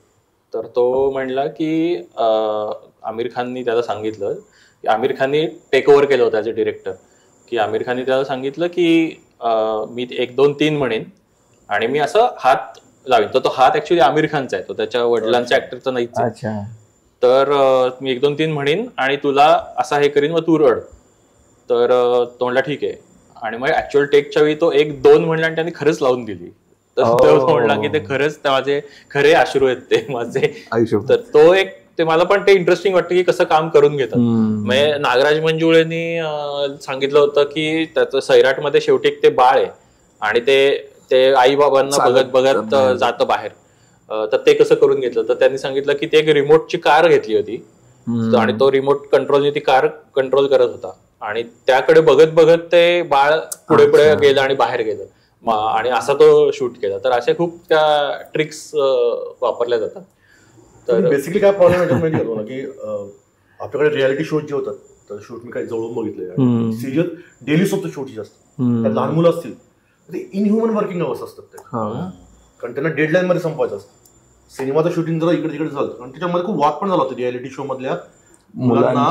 तर तो म्हणला की आमिर खाननी त्याला सांगितलं की आमिर खाननी टेक ओव्हर केलं होतं ॲज अ डिरेक्टर, की आमिर खाननी त्याला सांगितलं की मी 1, 2, 3 म्हणेन आणि मी असं हात लावेन. तर तो हात ऍक्च्युली आमिर खानचा आहे, तो त्याच्या वडिलांच्या ऍक्टरचा नाहीच. तर मी 1, 2, 3 म्हणेन आणि तुला असा हे करीन, मग तू रड. तर तो म्हणला ठीक आहे. आणि मग ऍक्च्युअल टेकच्या वेळी तो 1, 2 म्हणला आणि त्यांनी खरंच लावून दिली. तर तो म्हणला की ते खरंच माझे खरे अश्रू आहेत ते माझे. तर तो एक ते मला पण ते इंटरेस्टिंग वाटतं की कसं काम करून घेतात. म्हणजे नागराज मंजुळेंनी सांगितलं होतं की त्याचं सैराटमध्ये शेवटी एक ते बाळ आहे आणि ते आई बाबांना बघत बघत जातं बाहेर. तर ते कसं करून घेतलं, तर त्यांनी सांगितलं की ते एक रिमोटची कार घेतली होती आणि तो रिमोट कंट्रोलने ती कार कंट्रोल करत होता आणि त्याकडे बघत बघत ते बाळ पुढे पुढे गेलं आणि बाहेर गेलं आणि असा तो शूट केला. तर अशा खूप त्या ट्रिक्स वापरल्या जातात. तर बेसिकली काय प्रॉब्लेम आहे माहिती होतो ना की आपल्याकडे रियालिटी शोज जे होतात, तर शूट मी काही जवळून बघितले, सिरियल डेली सोबत शूट जे असतात, लहान मुलं असतील ते इनह्युमन वर्किंग अवर्स असतात ते, कारण त्यांना डेडलाईन मध्ये संपवायचं असतं. सिनेमाचं शूटिंग जरा इकडे तिकडे झालं आणि त्याच्यामध्ये खूप वाद पण झाला होता रियालिटी शो मधल्या मुलांना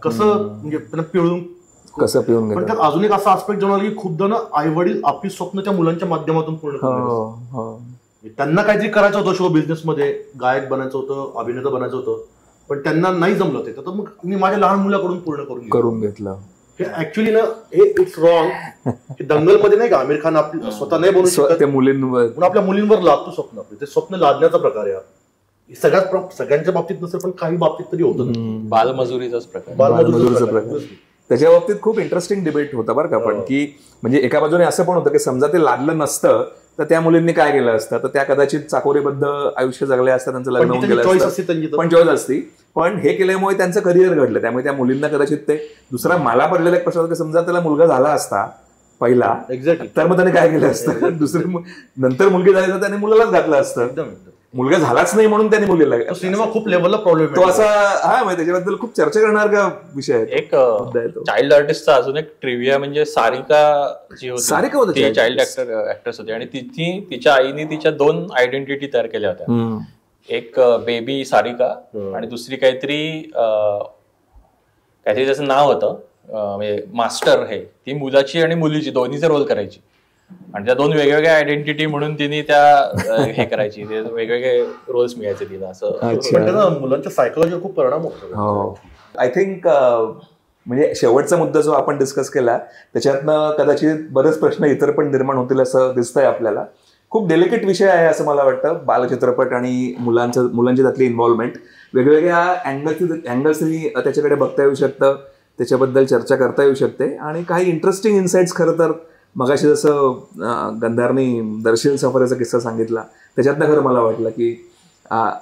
कसं म्हणजे त्यांना पिळून कसं पिळून. पण त्यात अजून एक असा आस्पेक्ट जाणवला की खूपदा ना आई वडील आपली स्वप्न त्या मुलांच्या माध्यमातून पूर्ण करतात. त्यांना काहीतरी करायचं होतं शो बिझनेस मध्ये, गायक बनायचं होतं, अभिनेता बनायचं होतं, पण त्यांना नाही जमलं ते. तर मग मी माझ्या लहान मुलाकडून पूर्ण करून घेतलं. हे ऍक्च्युली ना हे इट्स रॉंग. दंगलमध्ये नाही का आमिर खान स्वतः नाही बनवू शकत, मुलींवर आपल्या मुलींवर लादतो स्वप्न. आपले ते स्वप्न लादण्याचा प्रकार आहे. सगळ्यांच्या बाबतीत नसेल पण काही बाबतीत तरी होतं. बालमजुरीचाच प्रकार. त्याच्या बाबतीत खूप इंटरेस्टिंग डिबेट होता बरं का. पण की म्हणजे एका बाजूने असं पण होतं की समजा ते लादलं नसतं तर त्या मुलींनी काय केलं असतं, तर त्या कदाचित चाकोरीबद्ध आयुष्य जगले असतं, त्यांचं लग्न होऊन गेलं असतं, पण चॉईस असती. पण हे केल्यामुळे त्यांचं करिअर घडलं, त्यामुळे त्या मुलींना कदाचित ते दुसरा मला पडलेला एक प्रश्न होता की समजा त्याला मुलगा झाला असता पहिला, तर मग त्याने काय केलं असतं, दुसरी नंतर मुलगी झाली तर त्याने मुलालाच घातलं असतं. मुलगा झालाच नाही म्हणून त्याने मुलीला. सिनेमा खूप लेवलला प्रॉब्लेम तो असा त्याच्याबद्दल खूप चर्चा करणार का विषय आहे. एक चाइल्ड आर्टिस्टचा अजून एक ट्रिव्हिया म्हणजे सारिका जी होती, ती चाइल्ड ऍक्ट्रेस होती आणि तिच्या आईने तिच्या 2 आयडेंटिटी तयार केल्या होत्या. एक बेबी सारिका आणि दुसरी काहीतरी त्याचं नाव होतं म्हणजे मास्टर. हे ती मुलाची आणि मुलीची दोन्हीचे रोल करायची आणि त्या 2 वेगवेगळ्या आयडेंटिटी म्हणून तिने त्या हे करायची, वेगवेगळे रोल्स मिळायचे तिला. असं मुलांच्या सायकोलॉजीवर खूप परिणाम होतो. आय थिंक म्हणजे शेवटचा मुद्दा जो आपण डिस्कस केला त्याच्यातनं कदाचित बरेच प्रश्न इतर पण निर्माण होतील असं दिसतंय आपल्याला. खूप डेलिकेट विषय आहे असं मला वाटतं, बालचित्रपट आणि मुलांची त्यातली इन्व्हॉल्वमेंट. वेगवेगळ्या अँगल्सनी त्याच्याकडे बघता येऊ शकतं, त्याच्याबद्दल चर्चा करता येऊ शकते आणि काही इंटरेस्टिंग इन्साइट्स खरं तर मगाशी जसं गंधारनी दर्शील सफरेचा किस्सा सांगितला त्याच्यातनं खरं मला वाटलं की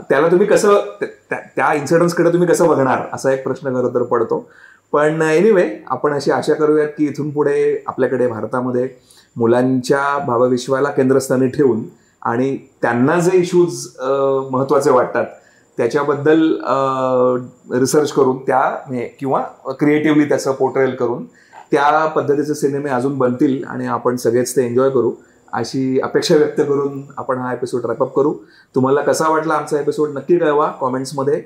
त्याला तुम्ही कसं त्या इन्सिडन्सकडे तुम्ही कसं बघणार असा एक प्रश्न खरं तर पडतो. पण एनिवे आपण अशी आशा करूयात की इथून पुढे आपल्याकडे भारतामध्ये मुलांच्या भावविश्वाला केंद्रस्थानी ठेवून आणि त्यांना जे इश्यूज महत्त्वाचे वाटतात त्याच्याबद्दल रिसर्च करून किंवा क्रिएटिव्हली त्याचं पोर्ट्रेल करून त्या पद्धतीचे सिनेमे अजून बनतील आणि आपण सगळेच ते एन्जॉय करू अशी अपेक्षा व्यक्त करून आपण हा एपिसोड रॅपअप करू. तुम्हाला कसा वाटला आमचा एपिसोड नक्की कळवा कॉमेंट्समध्ये.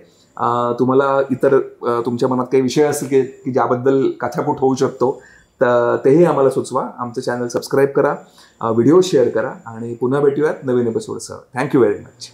तुम्हाला इतर तुमच्या मनात काही विषय असतील की ज्याबद्दल कथाकूट होऊ शकतो तर तेही आम्हाला सुचवा. आमचं चॅनल सबस्क्राईब करा, व्हिडिओ शेअर करा आणि पुन्हा भेटूयात नवीन एपिसोडसह. Thank you very much.